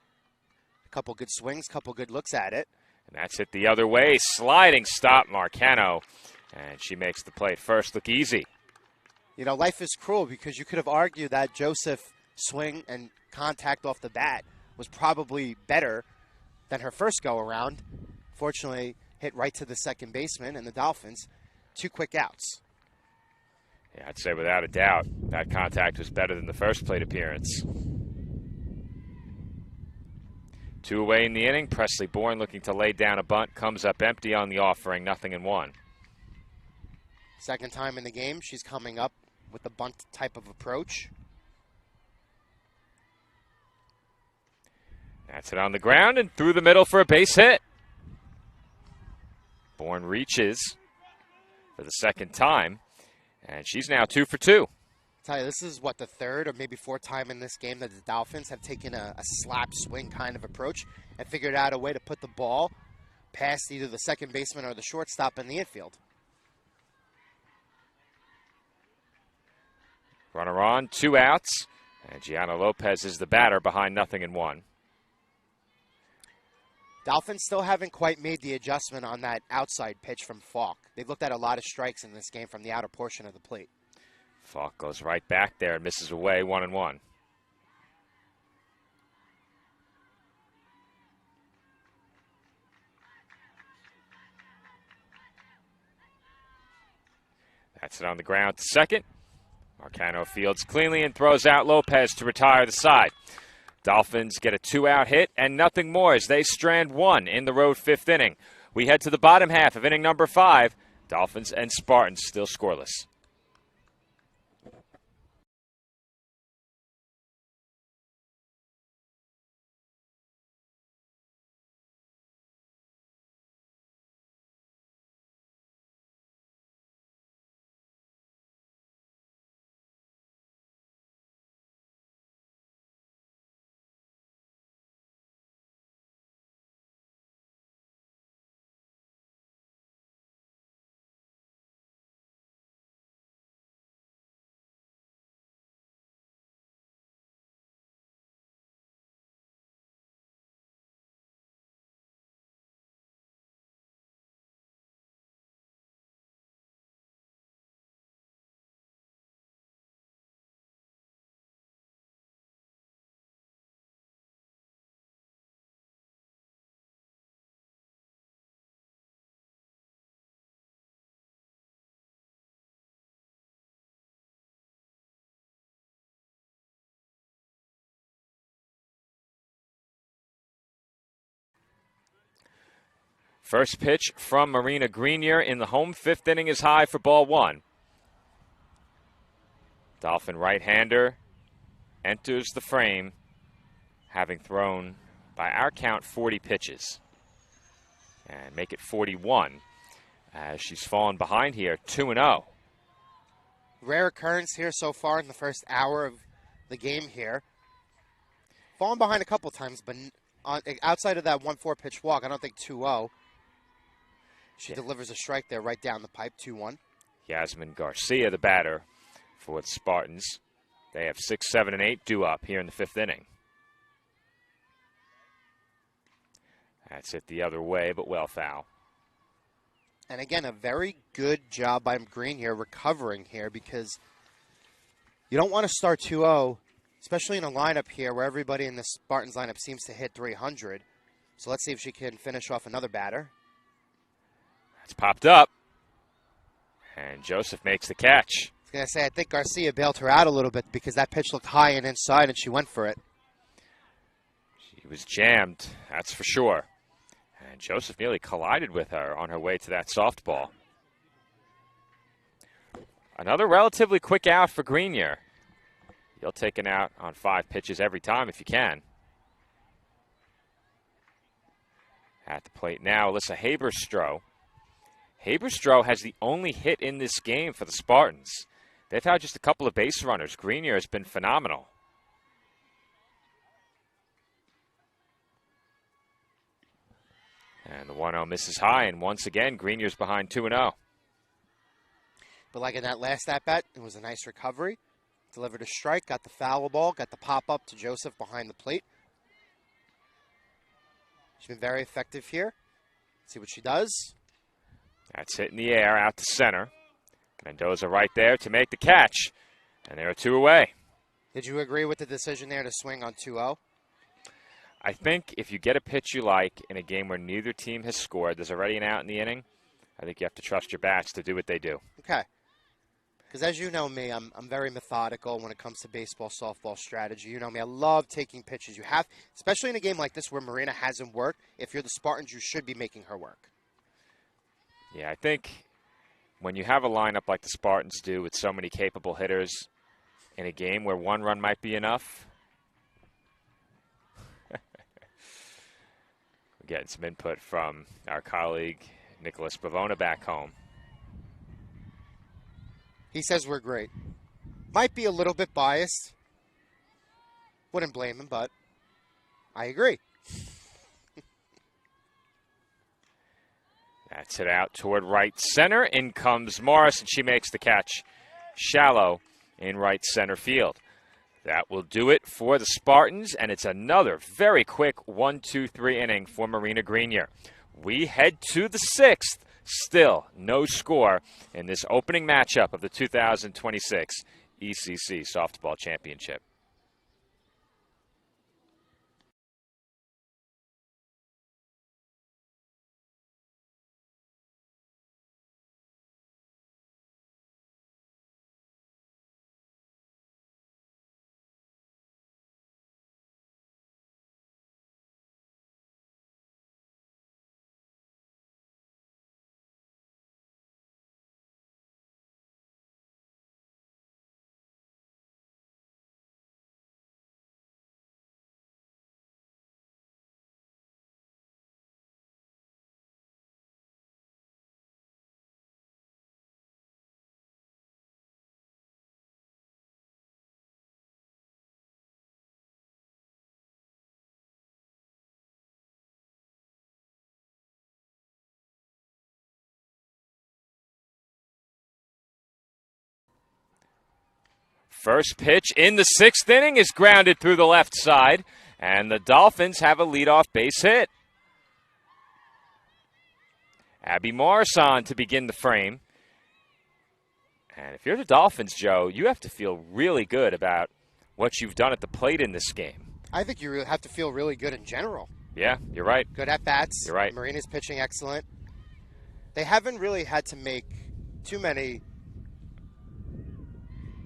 A couple good swings, couple good looks at it. And that's hit the other way. Sliding stop, Marcano. And she makes the plate first look easy. You know, life is cruel because you could have argued that Joseph swing and contact off the bat was probably better than her first go-around. Fortunately, hit right to the second baseman, and the Dolphins, 2 quick outs. Yeah, I'd say without a doubt that contact was better than the first plate appearance. 2 away in the inning. Presley Bourne looking to lay down a bunt. Comes up empty on the offering. 0-1. Second time in the game, she's coming up with the bunt type of approach. That's it on the ground and through the middle for a base hit. Bourne reaches for the second time, and she's now 2 for 2. I tell you, this is what, the third or maybe fourth time in this game that the Dolphins have taken a slap swing kind of approach and figured out a way to put the ball past either the second baseman or the shortstop in the infield. Runner on, 2 outs, and Gianna Lopez is the batter behind 0-1. Dolphins still haven't quite made the adjustment on that outside pitch from Falk. They've looked at a lot of strikes in this game from the outer portion of the plate. Falk goes right back there and misses away, 1-1. That's it on the ground to second. Marcano fields cleanly and throws out Lopez to retire the side. Dolphins get a 2-out hit and nothing more as they strand 1 in the road fifth inning. We head to the bottom half of inning number 5. Dolphins and Spartans still scoreless. First pitch from Marina Grenier in the home fifth inning is high for ball 1. Dolphin right-hander enters the frame, having thrown, by our count, 40 pitches. And make it 41 as she's fallen behind here, 2-0. Rare occurrence here so far in the first hour of the game here. Fallen behind a couple times, but outside of that 1-4 pitch walk, I don't think 2-0. She delivers a strike there right down the pipe, 2-1. Yasmin Garcia, the batter for the Spartans. They have 6, 7, and 8 due up here in the 5th inning. That's it the other way, but well foul. And again, a very good job by Green here, recovering here, because you don't want to start 2-0, especially in a lineup here where everybody in the Spartans lineup seems to hit 300. So let's see if she can finish off another batter. That's popped up. And Joseph makes the catch. I was going to say, I think Garcia bailed her out a little bit because that pitch looked high and inside, and she went for it. She was jammed, that's for sure. And Joseph nearly collided with her on her way to that softball. Another relatively quick out for Grenier. You'll take an out on 5 pitches every time if you can. At the plate now, Alyssa Haberstroh. Haberstroh has the only hit in this game for the Spartans. They've had just a couple of base runners. Grenier has been phenomenal. And the 1-0 misses high, and once again, Grenier's behind 2-0. But like in that last at-bat, it was a nice recovery. Delivered a strike, got the foul ball, got the pop-up to Joseph behind the plate. She's been very effective here. Let's see what she does. That's hit in the air out to center. Mendoza right there to make the catch. And there are 2 away. Did you agree with the decision there to swing on 2-0? I think if you get a pitch you like in a game where neither team has scored, there's already an out in the inning, I think you have to trust your bats to do what they do. Okay. Because as you know me, I'm very methodical when it comes to baseball, softball strategy. You know me, I love taking pitches. You have, especially in a game like this where Marina hasn't worked, if you're the Spartans, you should be making her work. Yeah, I think when you have a lineup like the Spartans do with so many capable hitters in a game where 1 run might be enough, we're getting some input from our colleague Nicholas Bavona back home. He says we're great. Might be a little bit biased. Wouldn't blame him, but I agree. That's it out toward right center. In comes Morris, and she makes the catch shallow in right center field. That will do it for the Spartans, and it's another very quick 1-2-3 inning for Marina Grenier. We head to the 6th. Still no score in this opening matchup of the 2026 ECC Softball Championship. First pitch in the 6th inning is grounded through the left side, and the Dolphins have a leadoff base hit. Abby Morris on to begin the frame. And if you're the Dolphins, Joe, you have to feel really good about what you've done at the plate in this game. I think you have to feel really good in general. Yeah, you're right. Good at-bats. You're right. Marina's pitching excellent. They haven't really had to make too many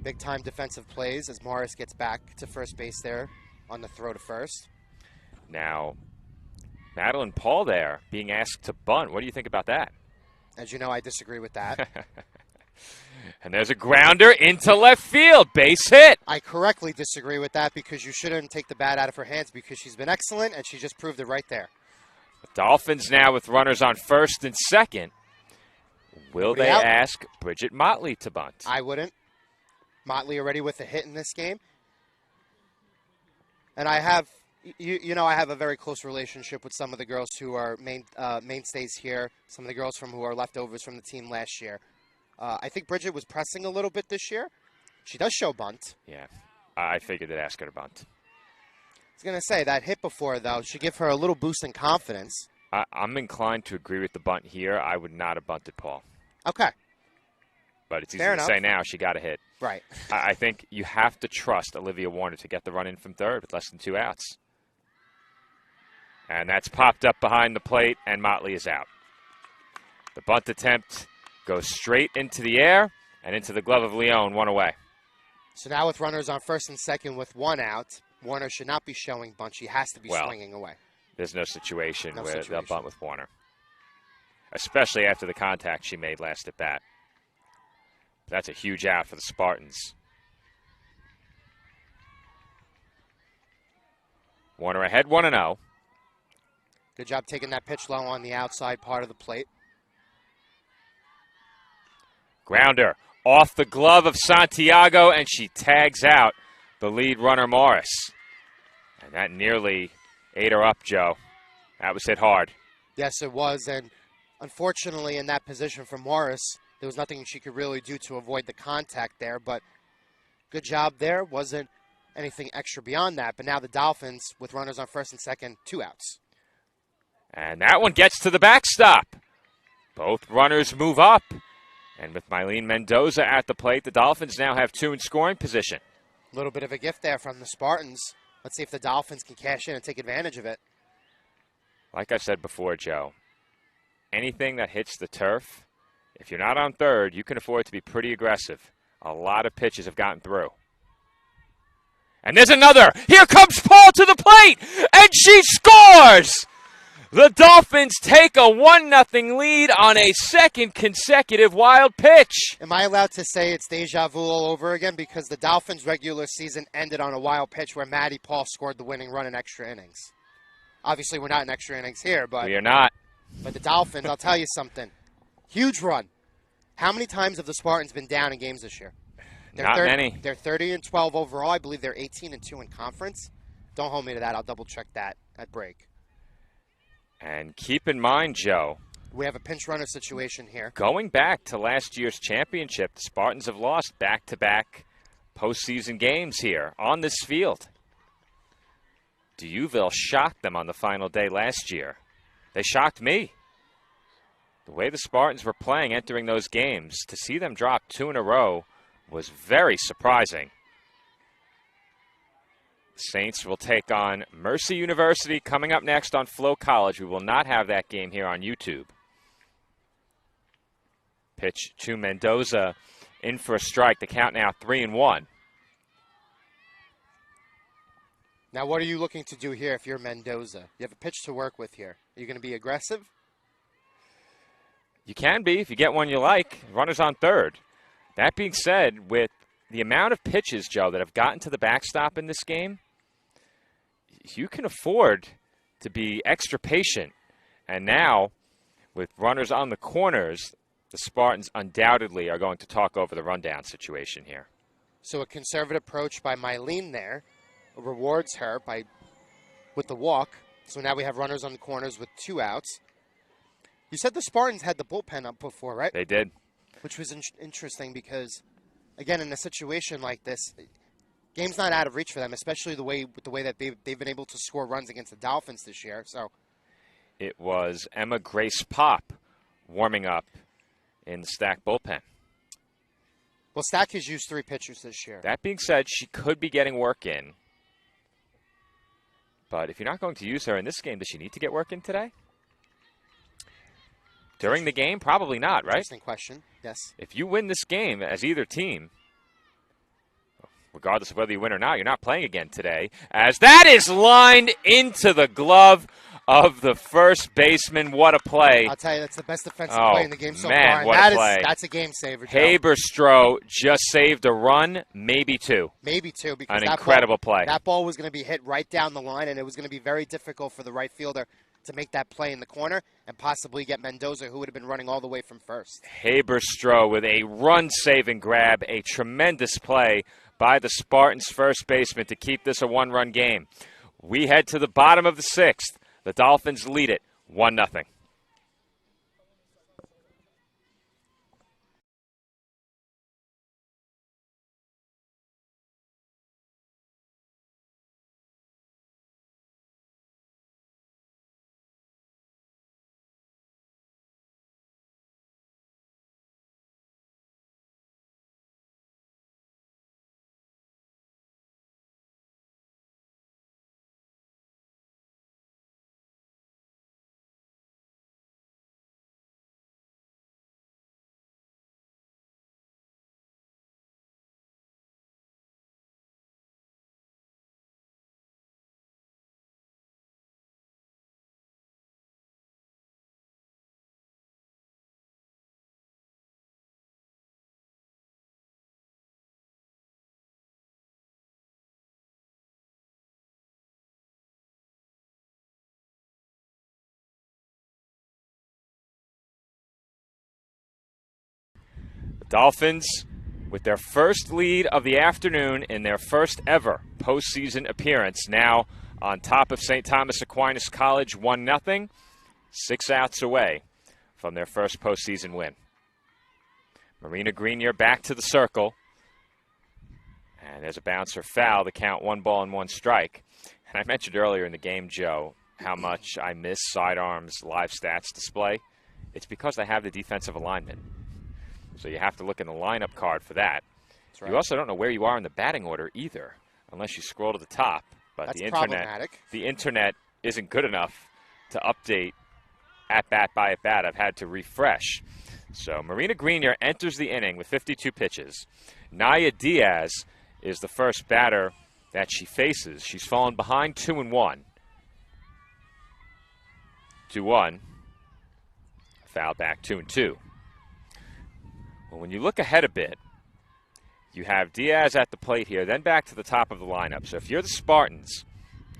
big-time defensive plays as Morris gets back to first base there on the throw to first. Now, Madeline Paul there being asked to bunt. What do you think about that? As you know, I disagree with that. And there's a grounder into left field. Base hit. I correctly disagree with that because you shouldn't take the bat out of her hands because she's been excellent and she just proved it right there. The Dolphins now with runners on first and second. Will they ask Bridget Motley to bunt? I wouldn't. Motley already with a hit in this game. And I have, I have a very close relationship with some of the girls who are mainstays here, some of the girls who are leftovers from the team last year. I think Bridget was pressing a little bit this year. She does show bunt. Yeah, I figured they'd ask her to bunt. I was going to say, that hit before, though, should give her a little boost in confidence. I'm inclined to agree with the bunt here. I would not have bunted Paul. Okay. But it's easy to say now. She got a hit. Right. I think you have to trust Olivia Warner to get the run in from third with less than 2 outs. And that's popped up behind the plate, and Motley is out. The bunt attempt goes straight into the air and into the glove of Leone, 1 away. So now with runners on first and second with 1 out, Warner should not be showing bunt. She has to be swinging away. There's no situation where they'll bunt with Warner, especially after the contact she made last at bat. That's a huge out for the Spartans. Warner ahead 1-0. Good job taking that pitch low on the outside part of the plate. Grounder off the glove of Santiago, and she tags out the lead runner, Morris. And that nearly ate her up, Joe. That was hit hard. Yes, it was. And unfortunately, in that position for Morris, there was nothing she could really do to avoid the contact there. But good job there. Wasn't anything extra beyond that. But now the Dolphins, with runners on first and second, 2 outs. And that one gets to the backstop. Both runners move up. And with Mylene Mendoza at the plate, the Dolphins now have 2 in scoring position. A little bit of a gift there from the Spartans. Let's see if the Dolphins can cash in and take advantage of it. Like I said before, Joe, anything that hits the turf, if you're not on third, you can afford to be pretty aggressive. A lot of pitches have gotten through. And there's another. Here comes Paul to the plate, and she scores! The Dolphins take a 1-0 lead on a second consecutive wild pitch. Am I allowed to say it's deja vu all over again? Because the Dolphins' regular season ended on a wild pitch where Maddie Paul scored the winning run in extra innings. Obviously, we're not in extra innings here, but we are not. But the Dolphins, I'll tell you something. Huge run. How many times have the Spartans been down in games this year? Not many. They're 30-12 overall. I believe they're 18-2 in conference. Don't hold me to that. I'll double-check that at break. And keep in mind, Joe, we have a pinch runner situation here. Going back to last year's championship, the Spartans have lost back-to-back postseason games here on this field. Dieuville shocked them on the final day last year. They shocked me. The way the Spartans were playing entering those games, to see them drop 2 in a row was very surprising. Saints will take on Mercy University coming up next on Flow College. We will not have that game here on YouTube. Pitch to Mendoza, in for a strike. The count now 3-1. Now, what are you looking to do here if you're Mendoza? You have a pitch to work with here. Are you going to be aggressive? You can be if you get one you like. Runners on third. That being said, with the amount of pitches, Joe, that have gotten to the backstop in this game, you can afford to be extra patient. And now, with runners on the corners, the Spartans undoubtedly are going to talk over the rundown situation here. So a conservative approach by Mylene there rewards her with the walk. So now we have runners on the corners with 2 outs. You said the Spartans had the bullpen up before, right? They did. Which was interesting because, again, in a situation like this, game's not out of reach for them, especially with the way that they've been able to score runs against the Dolphins this year. So it was Emma Grace Pop warming up in the Stack bullpen. Well, Stack has used 3 pitchers this year. That being said, she could be getting work in. But if you're not going to use her in this game, does she need to get work in today? During the game? Probably not, right? Interesting question, yes. If you win this game as either team, regardless of whether you win or not, you're not playing again today, as that is lined into the glove of the first baseman. What a play. I'll tell you, that's the best defensive play in the game so man, far. And what a play. That's a game saver, Joe. Haberstroh just saved a run, maybe two. Maybe two, because An incredible play. That ball was going to be hit right down the line, and it was going to be very difficult for the right fielder to make that play in the corner and possibly get Mendoza, who would have been running all the way from first. Haberstroh with a run-saving grab, a tremendous play by the Spartans' first baseman to keep this a one-run game. We head to the bottom of the sixth. The Dolphins lead it 1-0. Dolphins with their first lead of the afternoon in their first ever postseason appearance. Now on top of St. Thomas Aquinas College 1-0, 6 outs away from their first postseason win. Marina Grenier back to the circle. And there's a bouncer foul. The count 1-1 strike. And I mentioned earlier in the game, Joe, how much I miss Sidearm's live stats display. It's because they have the defensive alignment. So you have to look in the lineup card for that. That's right. You also don't know where you are in the batting order either, unless you scroll to the top. But that's problematic. The internet isn't good enough to update at bat by at bat. I've had to refresh. So Marina Grenier enters the inning with 52 pitches. Naya Diaz is the first batter that she faces. She's fallen behind 2-1. 2-1. Foul back 2-2. Well, when you look ahead a bit, you have Diaz at the plate here, then back to the top of the lineup. So if you're the Spartans,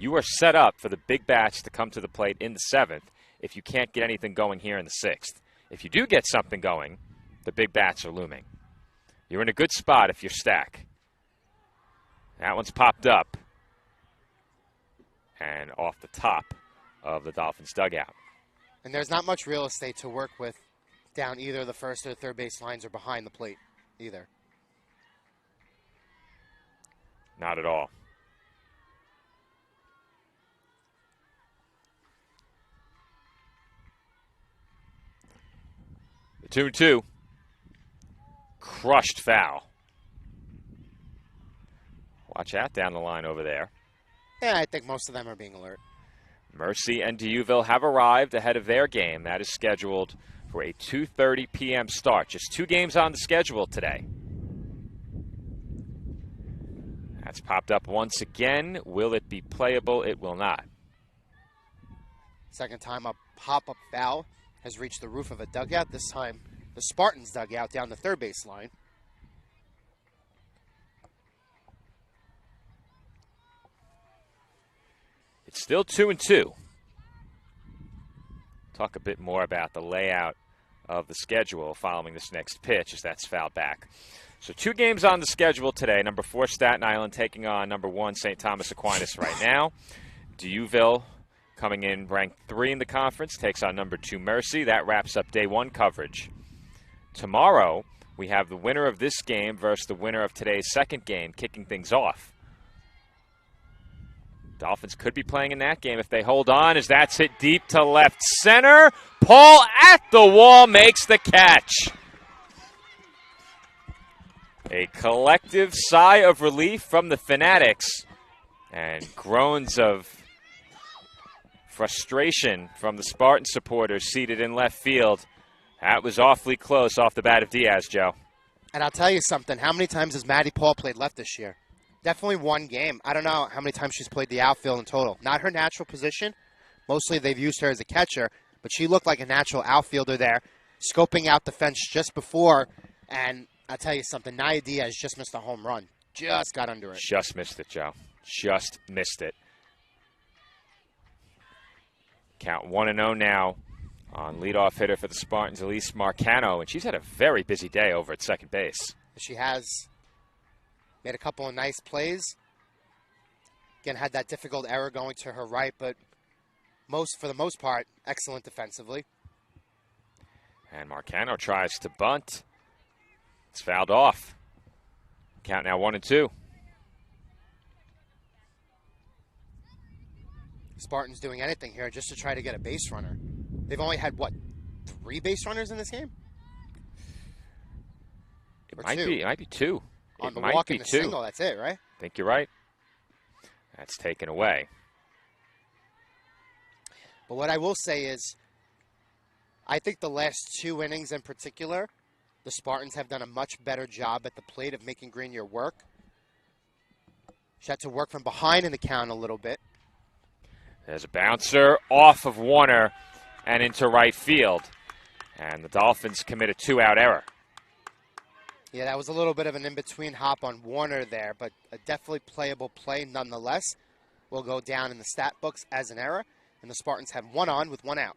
you are set up for the big bats to come to the plate in the 7th if you can't get anything going here in the 6th. If you do get something going, the big bats are looming. You're in a good spot if you're Stack. That one's popped up and off the top of the Dolphins dugout. And there's not much real estate to work with down either the first or the third base lines or behind the plate either. Not at all. The 2-2. Crushed foul. Watch out down the line over there. Yeah, I think most of them are being alert. Mercy and Deauville have arrived ahead of their game. That is scheduled for a 2:30 p.m. start. Just 2 games on the schedule today. That's popped up once again. Will it be playable? It will not. Second time a pop-up foul has reached the roof of a dugout. This time the Spartans dugout down the third base line. It's still 2-2. Talk a bit more about the layout of the schedule following this next pitch as that's fouled back. So 2 games on the schedule today. Number 4, Staten Island taking on number 1, St. Thomas Aquinas right now. Deauville coming in ranked 3 in the conference, takes on number 2, Mercy. That wraps up day 1 coverage. Tomorrow, we have the winner of this game versus the winner of today's second game kicking things off. Dolphins could be playing in that game if they hold on as that's hit deep to left center. Paul at the wall makes the catch. A collective sigh of relief from the Fanatics and groans of frustration from the Spartan supporters seated in left field. That was awfully close off the bat of Diaz, Joe. And I'll tell you something. How many times has Maddie Paul played left this year? Definitely 1 game. I don't know how many times she's played the outfield in total. Not her natural position, Mostly they've used her as a catcher, but she looked like a natural outfielder there, scoping out the fence just before. And I'll tell you something, Nia Diaz just missed a home run. Just got under it. Just missed it, Joe. Just missed it. Count 1-0 now on leadoff hitter for the Spartans, Elise Marcano, and she's had a very busy day over at second base. She has made a couple of nice plays. Again, had that difficult error going to her right, but for the most part, excellent defensively. And Marcano tries to bunt. It's fouled off. Count now 1-2. Spartans doing anything here just to try to get a base runner. They've only had, what, 3 base runners in this game? It might be 2. On it the might walk be and the 2. single, that's it, right? I think you're right. That's taken away. But what I will say is, I think the last 2 innings in particular, the Spartans have done a much better job at the plate of making Grenier work. She had to work from behind in the count a little bit. There's a bouncer off of Warner and into right field. And the Dolphins commit a 2-out error. Yeah, that was a little bit of an in-between hop on Warner there, but a definitely playable play nonetheless. Will go down in the stat books as an error, and the Spartans have 1 on with 1 out.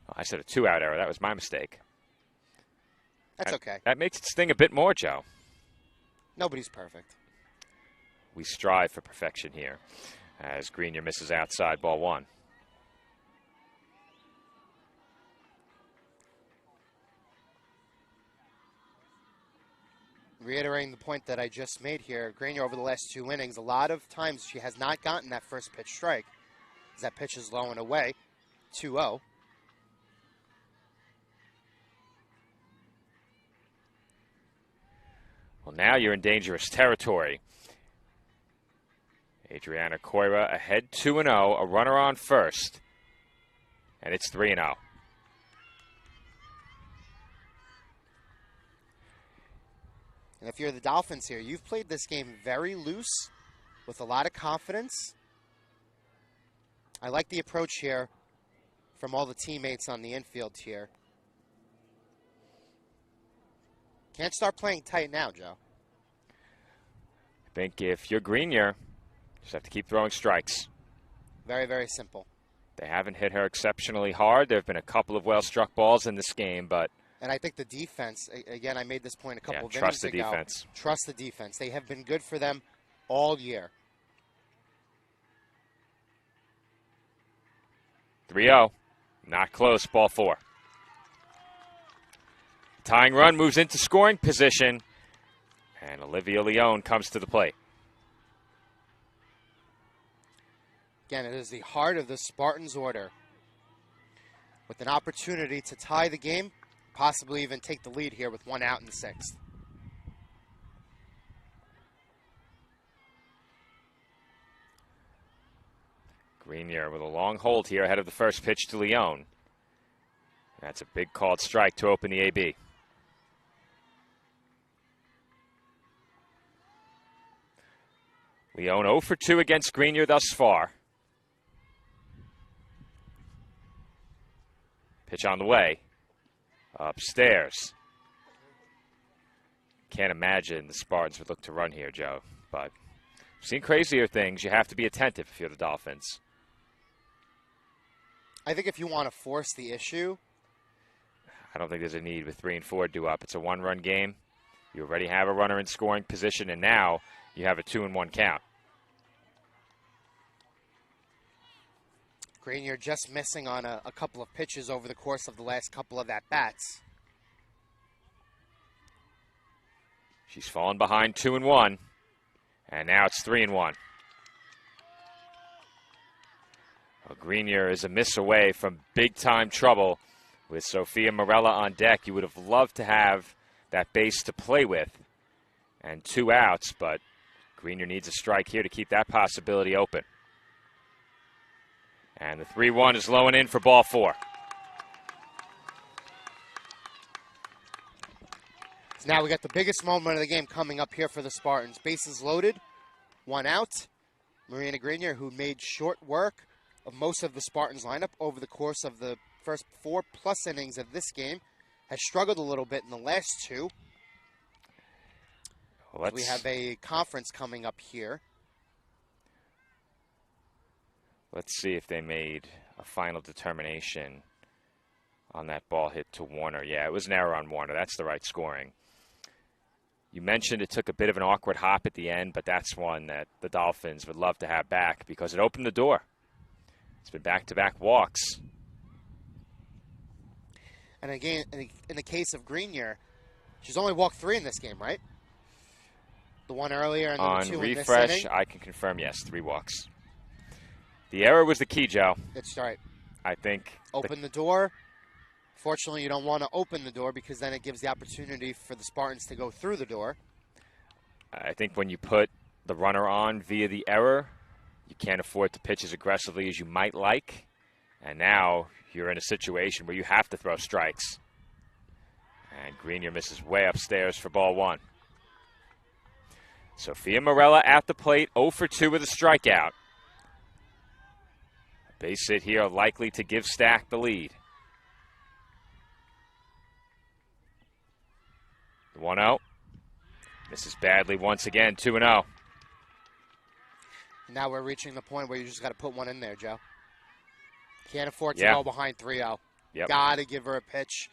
Oh, I said a 2-out error. That was my mistake. That's okay. That makes it sting a bit more, Joe. Nobody's perfect. We strive for perfection here as Grenier misses outside, ball 1. Reiterating the point that I just made here, Grenier over the last 2 innings, a lot of times she has not gotten that first pitch strike. As that pitch is low and away, 2-0. Well, now you're in dangerous territory. Adriana Coira ahead 2-0, a runner on first, and it's 3-0. And if you're the Dolphins here, you've played this game very loose with a lot of confidence. I like the approach here from all the teammates on the infield here. Can't start playing tight now, Joe. I think if you're Grenier, you just have to keep throwing strikes. Very, very simple. They haven't hit her exceptionally hard. There have been a couple of well-struck balls in this game, but... And I think the defense, again, I made this point a couple of trust innings the ago. defense. Trust the defense. They have been good for them all year. 3-0. Not close. Ball 4. Tying run moves into scoring position. And Olivia Leone comes to the plate. Again, it is the heart of the Spartans' order. With an opportunity to tie the game, possibly even take the lead here with 1 out in the 6th. Grenier with a long hold here ahead of the first pitch to Leone. That's a big called strike to open the AB. Leone 0 for 2 against Grenier thus far. Pitch on the way. Upstairs. Can't imagine the Spartans would look to run here, Joe. But we've seen crazier things. You have to be attentive if you're the Dolphins. I think if you want to force the issue, I don't think there's a need with 3 and 4 due up. It's a 1-run game. You already have a runner in scoring position, and now you have a 2-1 count. Grenier just missing on a couple of pitches over the course of the last couple of at-bats. She's fallen behind 2-1, and now it's 3-1. Well, Grenier is a miss away from big-time trouble. With Sophia Morella on deck, you would have loved to have that base to play with and 2 outs, but Grenier needs a strike here to keep that possibility open. And the 3-1 is low and in for ball 4. So now we got the biggest moment of the game coming up here for the Spartans. Bases loaded, 1 out. Marina Grenier, who made short work of most of the Spartans lineup over the course of the first 4+ innings of this game, has struggled a little bit in the last 2. Well, we have a conference coming up here. Let's see if they made a final determination on that ball hit to Warner. Yeah, it was an error on Warner. That's the right scoring. You mentioned it took a bit of an awkward hop at the end, but that's one that the Dolphins would love to have back because it opened the door. It's been back-to-back walks. And again, in the case of Grenier, she's only walked 3 in this game, right? The one earlier and then the 2 on in this refresh, inning. I can confirm, yes, 3 walks. The error was the key, Joe. It's right. I think. Open the door. Fortunately, you don't want to open the door because then it gives the opportunity for the Spartans to go through the door. I think when you put the runner on via the error, you can't afford to pitch as aggressively as you might like. And now you're in a situation where you have to throw strikes. And Grenier misses way upstairs for ball 1. Sophia Morella at the plate, 0 for 2 with a strikeout. A base hit here likely to give Stack the lead. The 1-0. Misses badly once again, 2-0. Now we're reaching the point where you just got to put one in there, Joe. Can't afford to Yeah. go behind 3-0. Yep. Got to give her a pitch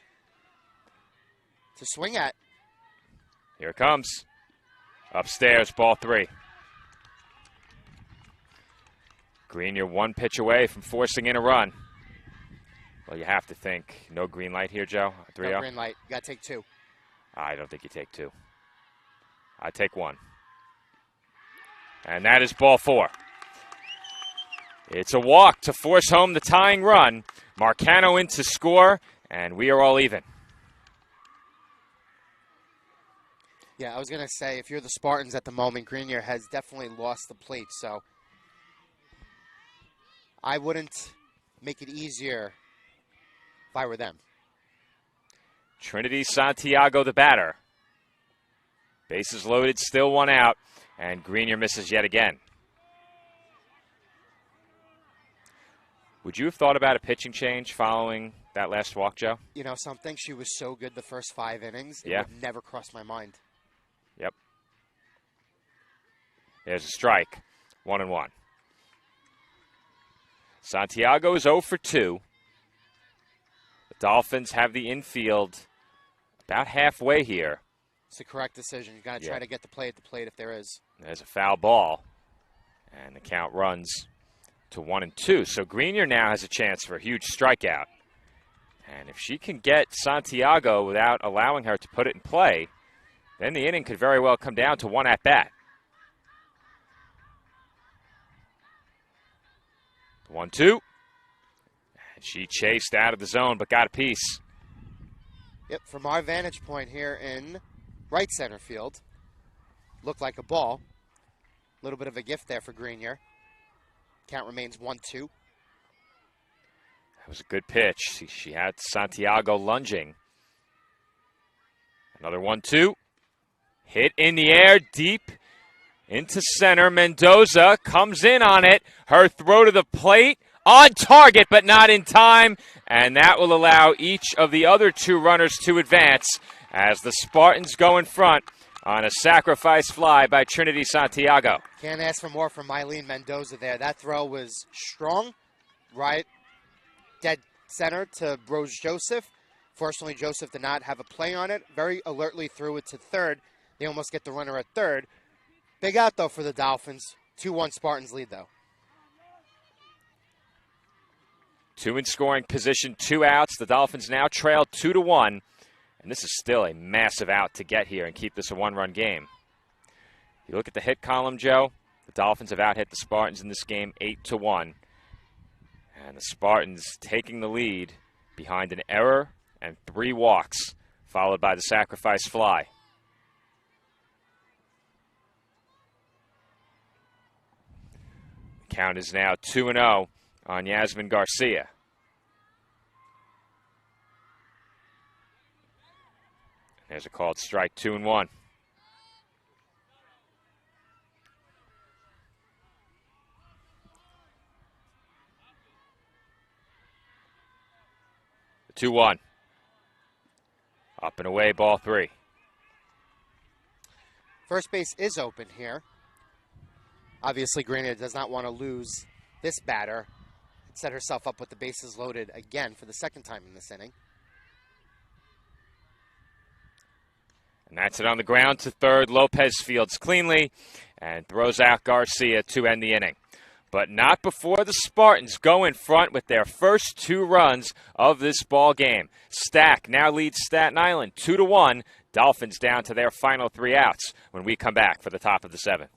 to swing at. Here it comes. Upstairs, ball 3. Grenier 1 pitch away from forcing in a run. Well, you have to think no green light here, Joe. 3-0. No green light. You got to take 2. I don't think you take 2. I take 1. And that is ball 4. It's a walk to force home the tying run. Marcano in to score, and we are all even. Yeah, I was going to say, if you're the Spartans at the moment, Grenier has definitely lost the plate, so I wouldn't make it easier if I were them. Trinity Santiago, the batter. Bases loaded, still 1 out, and Grenier misses yet again. Would you have thought about a pitching change following that last walk, Joe? You know something? She was so good the first 5 innings. It Yeah. would never cross my mind. Yep. There's a strike. 1-1. Santiago is 0 for 2. The Dolphins have the infield about halfway here. It's the correct decision. You got to try to get the play at the plate if there is. There's a foul ball, and the count runs to 1-2. So Grenier now has a chance for a huge strikeout. And if she can get Santiago without allowing her to put it in play, then the inning could very well come down to 1 at bat. 1-2. And she chased out of the zone but got a piece. Yep, from our vantage point here in right center field, looked like a ball. A little bit of a gift there for Grenier. Count remains 1-2. That was a good pitch. She had Santiago lunging. Another 1-2. Hit in the air, deep into center. Mendoza comes in on it. Her throw to the plate. On target, but not in time. And that will allow each of the other 2 runners to advance as the Spartans go in front on a sacrifice fly by Trinity Santiago. Can't ask for more from Mylene Mendoza there. That throw was strong, right dead center to Rose Joseph. Fortunately, Joseph did not have a play on it. Very alertly threw it to third. They almost get the runner at third. Big out, though, for the Dolphins. 2-1 Spartans lead, though. 2 in scoring position, 2 outs. The Dolphins now trail 2-1. And this is still a massive out to get here and keep this a 1-run game. You look at the hit column, Joe. The Dolphins have out-hit the Spartans in this game 8-1. And the Spartans taking the lead behind an error and 3 walks, followed by the sacrifice fly. The count is now 2-0 on Yasmin Garcia. There's a called strike, 2-1. 2-1. Up and away, ball 3. First base is open here. Obviously, Granite does not want to lose this batter and set herself up with the bases loaded again for the second time in this inning. And that's it on the ground to third. Lopez fields cleanly and throws out Garcia to end the inning. But not before the Spartans go in front with their first 2 runs of this ball game. Stack now leads Staten Island 2-1. Dolphins down to their final 3 outs when we come back for the top of the 7th.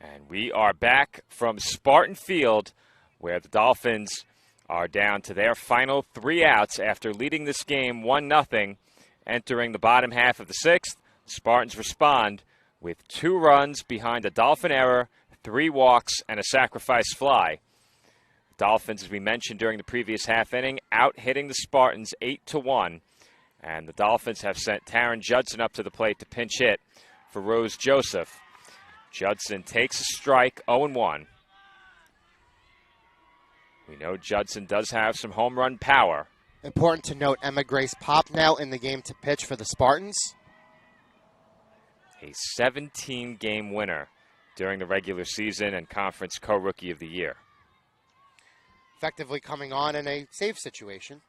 And we are back from Spartan Field, where the Dolphins are down to their final 3 outs after leading this game 1-0. Entering the bottom half of the 6th, the Spartans respond with 2 runs behind a Dolphin error, 3 walks, and a sacrifice fly. The Dolphins, as we mentioned during the previous half inning, out-hitting the Spartans 8-1. And the Dolphins have sent Taryn Judson up to the plate to pinch hit for Rose Joseph. Judson takes a strike, 0-1. We know Judson does have some home run power. Important to note, Emma Grace Pop now in the game to pitch for the Spartans. A 17-game winner during the regular season and conference co-rookie of the year. Effectively coming on in a save situation.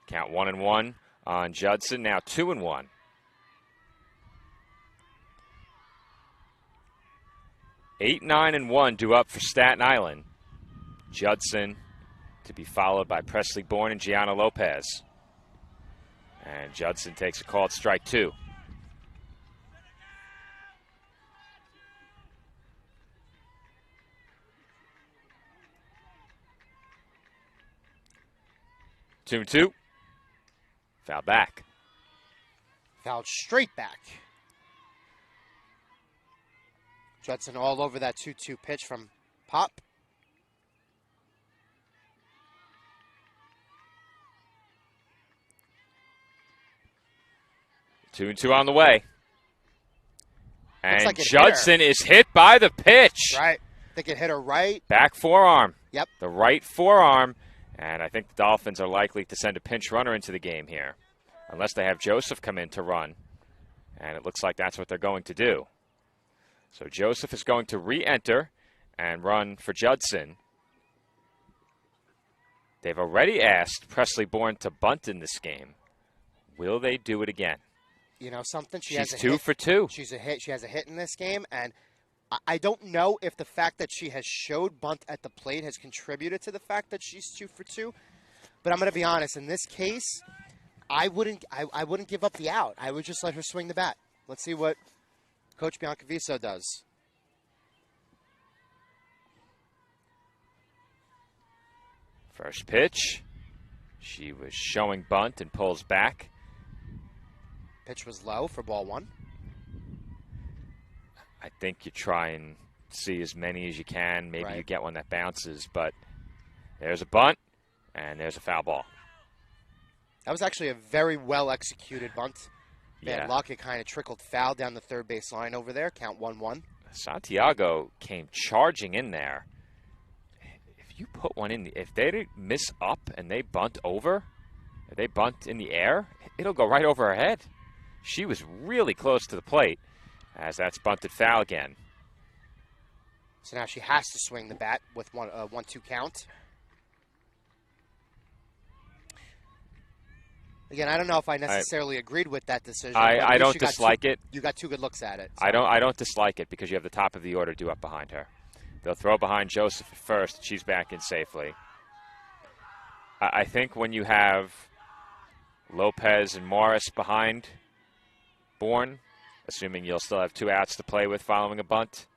Count 1-1 on Judson, now 2-1. 8-9-1 due up for Staten Island. Judson to be followed by Presley Bourne and Gianna Lopez. And Judson takes a called strike 2. Two and 2. Foul back. Fouled straight back. Judson all over that 2-2 pitch from Pop. Two and 2 on the way. And like Judson is hit by the pitch. Right. I think it hit her right. Back forearm. Yep. The right forearm. And I think the Dolphins are likely to send a pinch runner into the game here. Unless they have Joseph come in to run. And it looks like that's what they're going to do. So Joseph is going to re-enter and run for Judson. They've already asked Presley Bourne to bunt in this game. Will they do it again? You know something? She's 2 for 2. She's a hit. She has a hit in this game, and I don't know if the fact that she has showed bunt at the plate has contributed to the fact that she's 2 for 2. But I'm going to be honest. In this case, I wouldn't give up the out. I would just let her swing the bat. Let's see what Coach Biancaviso does. First pitch. She was showing bunt and pulls back. Pitch was low for ball 1. I think you try and see as many as you can. Maybe you get one that bounces, but there's a bunt, and there's a foul ball. That was actually a very well-executed bunt. Bad luck. It kind of trickled foul down the third base line over there. Count 1-1. Santiago came charging in there. If you put one in, if they miss up and they bunt over, if they bunt in the air, it'll go right over her head. She was really close to the plate as that's bunted foul again. So now she has to swing the bat with 1-2 count. Again, I don't know if I necessarily agreed with that decision. I don't dislike it. You got 2 good looks at it. So. I don't dislike it because you have the top of the order due up behind her. They'll throw behind Joseph at first. She's back in safely. I think when you have Lopez and Morris behind Bourne, assuming you'll still have 2 outs to play with following a bunt,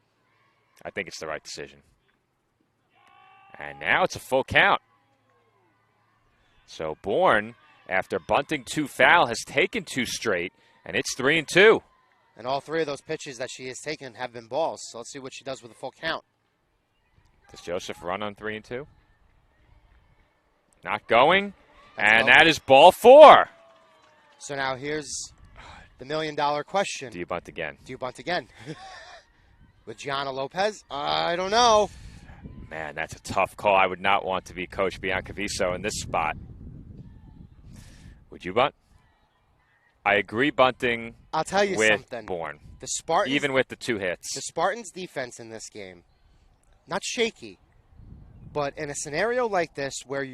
I think it's the right decision. And now it's a full count. So Bourne, after bunting 2 foul, has taken 2 straight, and it's 3-2. And all 3 of those pitches that she has taken have been balls. So let's see what she does with a full count. Does Joseph run on 3-2? Not going. And that is ball 4. So now here's the $1 million question. Do you bunt again? Do you bunt again? With Gianna Lopez? I don't know. Man, that's a tough call. I would not want to be Coach Biancaviso in this spot. Would you bunt? I agree bunting. I'll tell you with something. Bourne. The Spartans, even with the 2 hits. The Spartans' defense in this game, not shaky, but in a scenario like this where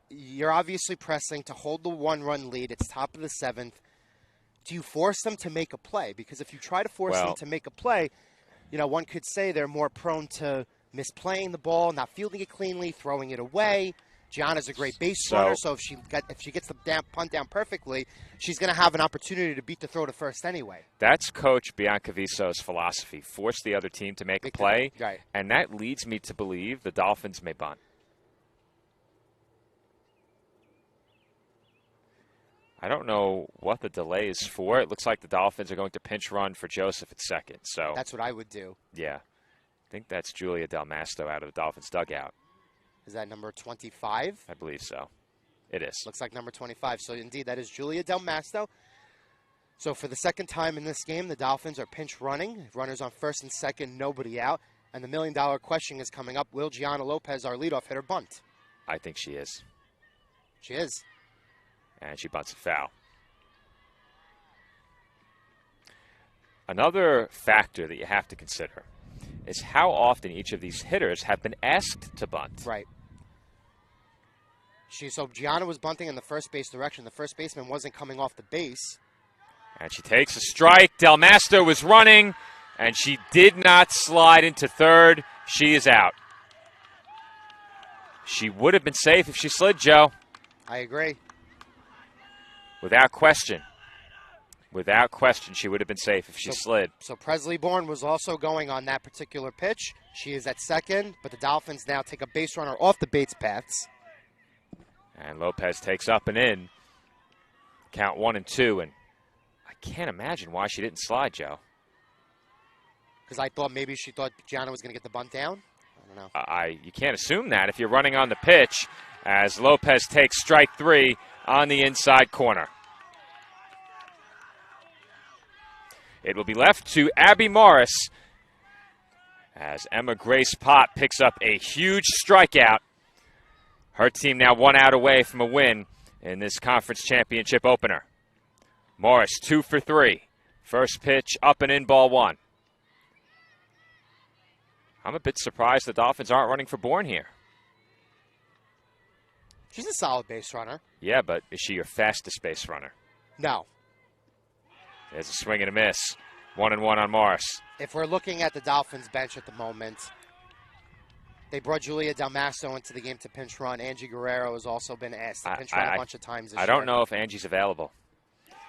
you're obviously pressing to hold the 1-run lead, it's top of the 7th, do you force them to make a play? Because if you try to force them to make a play, you know, one could say they're more prone to misplaying the ball, not fielding it cleanly, throwing it away. Gianna's a great base runner, so if she gets the punt down perfectly, she's going to have an opportunity to beat the throw to first anyway. That's Coach Biancaviso's philosophy. Force the other team to make a play, and that leads me to believe the Dolphins may bunt. I don't know what the delay is for. It looks like the Dolphins are going to pinch run for Joseph at second. So that's what I would do. Yeah. I think that's Julia Del Masto out of the Dolphins dugout. Is that number 25? I believe so. It is. Looks like number 25. So, indeed, that is Julia Del Masto. So, for the second time in this game, the Dolphins are pinch running. Runners on first and second, nobody out. And the $1 million question is coming up. Will Gianna Lopez, our leadoff hitter, bunt? I think she is. She is. And she bunts a foul. Another factor that you have to consider is how often each of these hitters have been asked to bunt. Right. So Gianna was bunting in the first base direction. The first baseman wasn't coming off the base. And she takes a strike. Del Masto was running, and she did not slide into third. She is out. She would have been safe if she slid, Joe. I agree. Without question. Without question, she would have been safe if she slid. So Presley Bourne was also going on that particular pitch. She is at second, but the Dolphins now take a base runner off the base paths. And Lopez takes up and in. Count 1-2, and I can't imagine why she didn't slide, Joe. Because I thought maybe she thought Gianna was going to get the bunt down. I don't know. You can't assume that if you're running on the pitch, as Lopez takes strike 3 on the inside corner. It will be left to Abby Morris as Emma Grace Pott picks up a huge strikeout. Her team now 1 out away from a win in this conference championship opener. Morris 2 for 3. First pitch up and in, ball 1. I'm a bit surprised the Dolphins aren't running for Bourne here. She's a solid base runner. Yeah, but is she your fastest base runner? No. There's a swing and a miss. 1-1 on Morris. If we're looking at the Dolphins bench at the moment, they brought Julia Del Masto into the game to pinch run. Angie Guerrero has also been asked to pinch run a bunch of times this year. I don't know if Angie's available.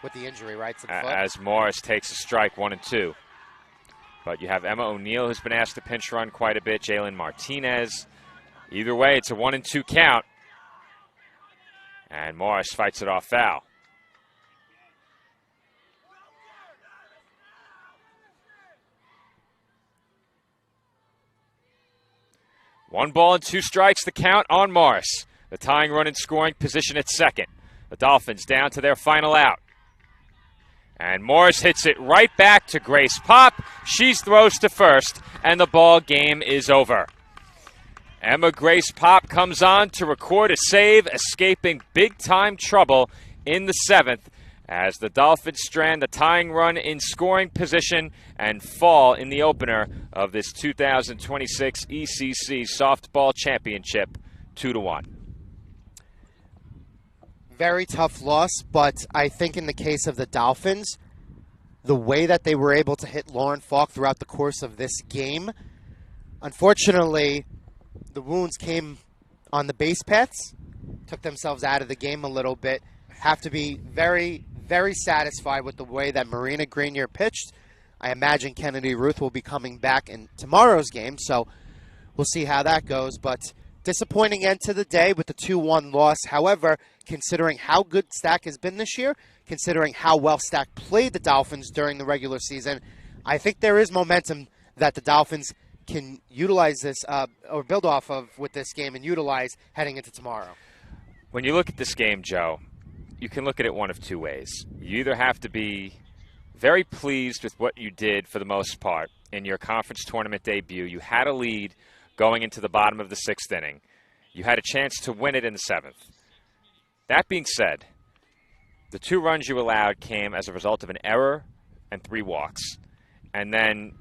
With the injury, right, to the foot? As Morris takes a strike, 1-2. But you have Emma O'Neill, who's been asked to pinch run quite a bit. Jalen Martinez. Either way, it's a 1-2 count. And Morris fights it off foul. One ball and 2 strikes, the count on Morris. The tying run in scoring position at second. The Dolphins down to their final out. And Morris hits it right back to Grace Pop. She throws to first, and the ball game is over. Emma Grace Pop comes on to record a save, escaping big-time trouble in the 7th as the Dolphins strand the tying run in scoring position and fall in the opener of this 2026 ECC Softball Championship 2-1. Very tough loss, but I think in the case of the Dolphins, the way that they were able to hit Lauren Falk throughout the course of this game, unfortunately, the wounds came on the base paths, took themselves out of the game a little bit. Have to be very, very satisfied with the way that Marina Grenier pitched. I imagine Kennedy Ruth will be coming back in tomorrow's game, so we'll see how that goes. But disappointing end to the day with the 2-1 loss. However, considering how good Stack has been this year, considering how well Stack played the Dolphins during the regular season, I think there is momentum that the Dolphins can utilize this or build off of with this game and utilize heading into tomorrow. When you look at this game, Joe, you can look at it one of 2 ways. You either have to be very pleased with what you did for the most part in your conference tournament debut. You had a lead going into the bottom of the 6th inning. You had a chance to win it in the 7th. That being said, the 2 runs you allowed came as a result of an error and 3 walks. And then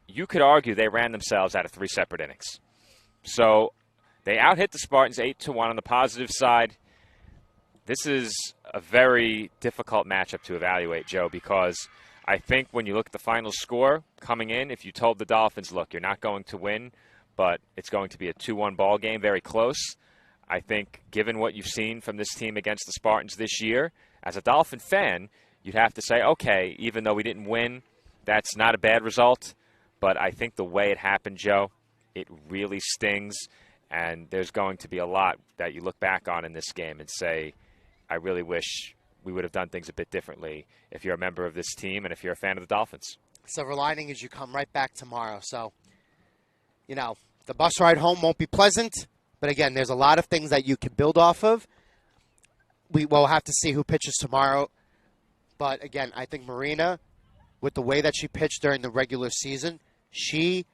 you could argue they ran themselves out of 3 separate innings. So they out-hit the Spartans 8-1 on the positive side. This is a very difficult matchup to evaluate, Joe, because I think when you look at the final score coming in, if you told the Dolphins, look, you're not going to win, but it's going to be a 2-1 ball game, very close. I think given what you've seen from this team against the Spartans this year, as a Dolphin fan, you'd have to say, okay, even though we didn't win, that's not a bad result. But I think the way it happened, Joe, it really stings. And there's going to be a lot that you look back on in this game and say, I really wish we would have done things a bit differently if you're a member of this team and if you're a fan of the Dolphins. Silver lining is you come right back tomorrow. So, you know, the bus ride home won't be pleasant. But again, there's a lot of things that you can build off of. We will have to see who pitches tomorrow. But again, I think Marina, with the way that she pitched during the regular season, she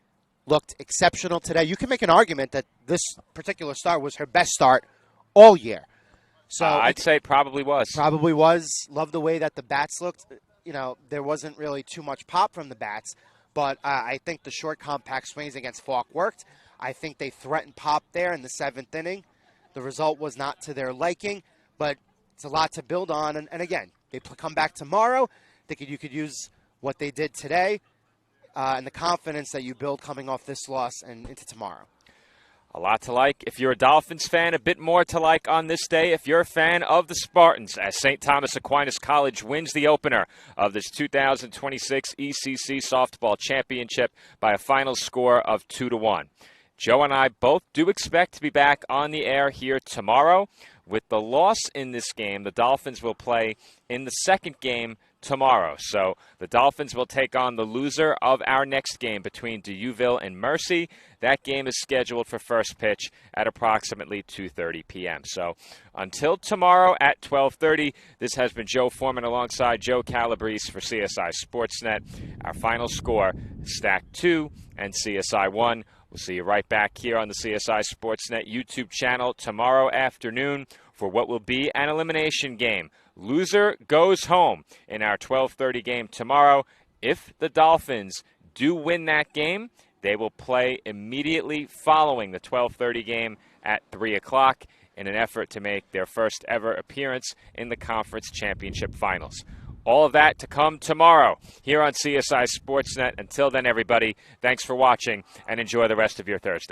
looked exceptional today. You can make an argument that this particular start was her best start all year. So I'd say it probably was. Probably was. Love the way that the bats looked. You know, there wasn't really too much pop from the bats, but I think the short, compact swings against Falk worked. I think they threatened pop there in the 7th inning. The result was not to their liking, but it's a lot to build on. And again, they come back tomorrow. I think you could use what they did today and the confidence that you build coming off this loss and into tomorrow. A lot to like. If you're a Dolphins fan, a bit more to like on this day. If you're a fan of the Spartans, as St. Thomas Aquinas College wins the opener of this 2026 ECC Softball Championship by a final score of 2-1. Joe and I both do expect to be back on the air here tomorrow. With the loss in this game, the Dolphins will play in the 2nd game tomorrow. So the Dolphins will take on the loser of our next game between Deauville and Mercy. That game is scheduled for first pitch at approximately 2:30 p.m. So until tomorrow at 12:30, this has been Joe Foreman alongside Joe Calabrese for CSI Sportsnet. Our final score, Stack 2 and CSI 1. We'll see you right back here on the CSI Sportsnet YouTube channel tomorrow afternoon for what will be an elimination game. Loser goes home in our 12:30 game tomorrow. If the Dolphins do win that game, they will play immediately following the 12:30 game at 3 o'clock in an effort to make their first ever appearance in the conference championship finals. All of that to come tomorrow here on CSI Sportsnet. Until then, everybody, thanks for watching and enjoy the rest of your Thursday.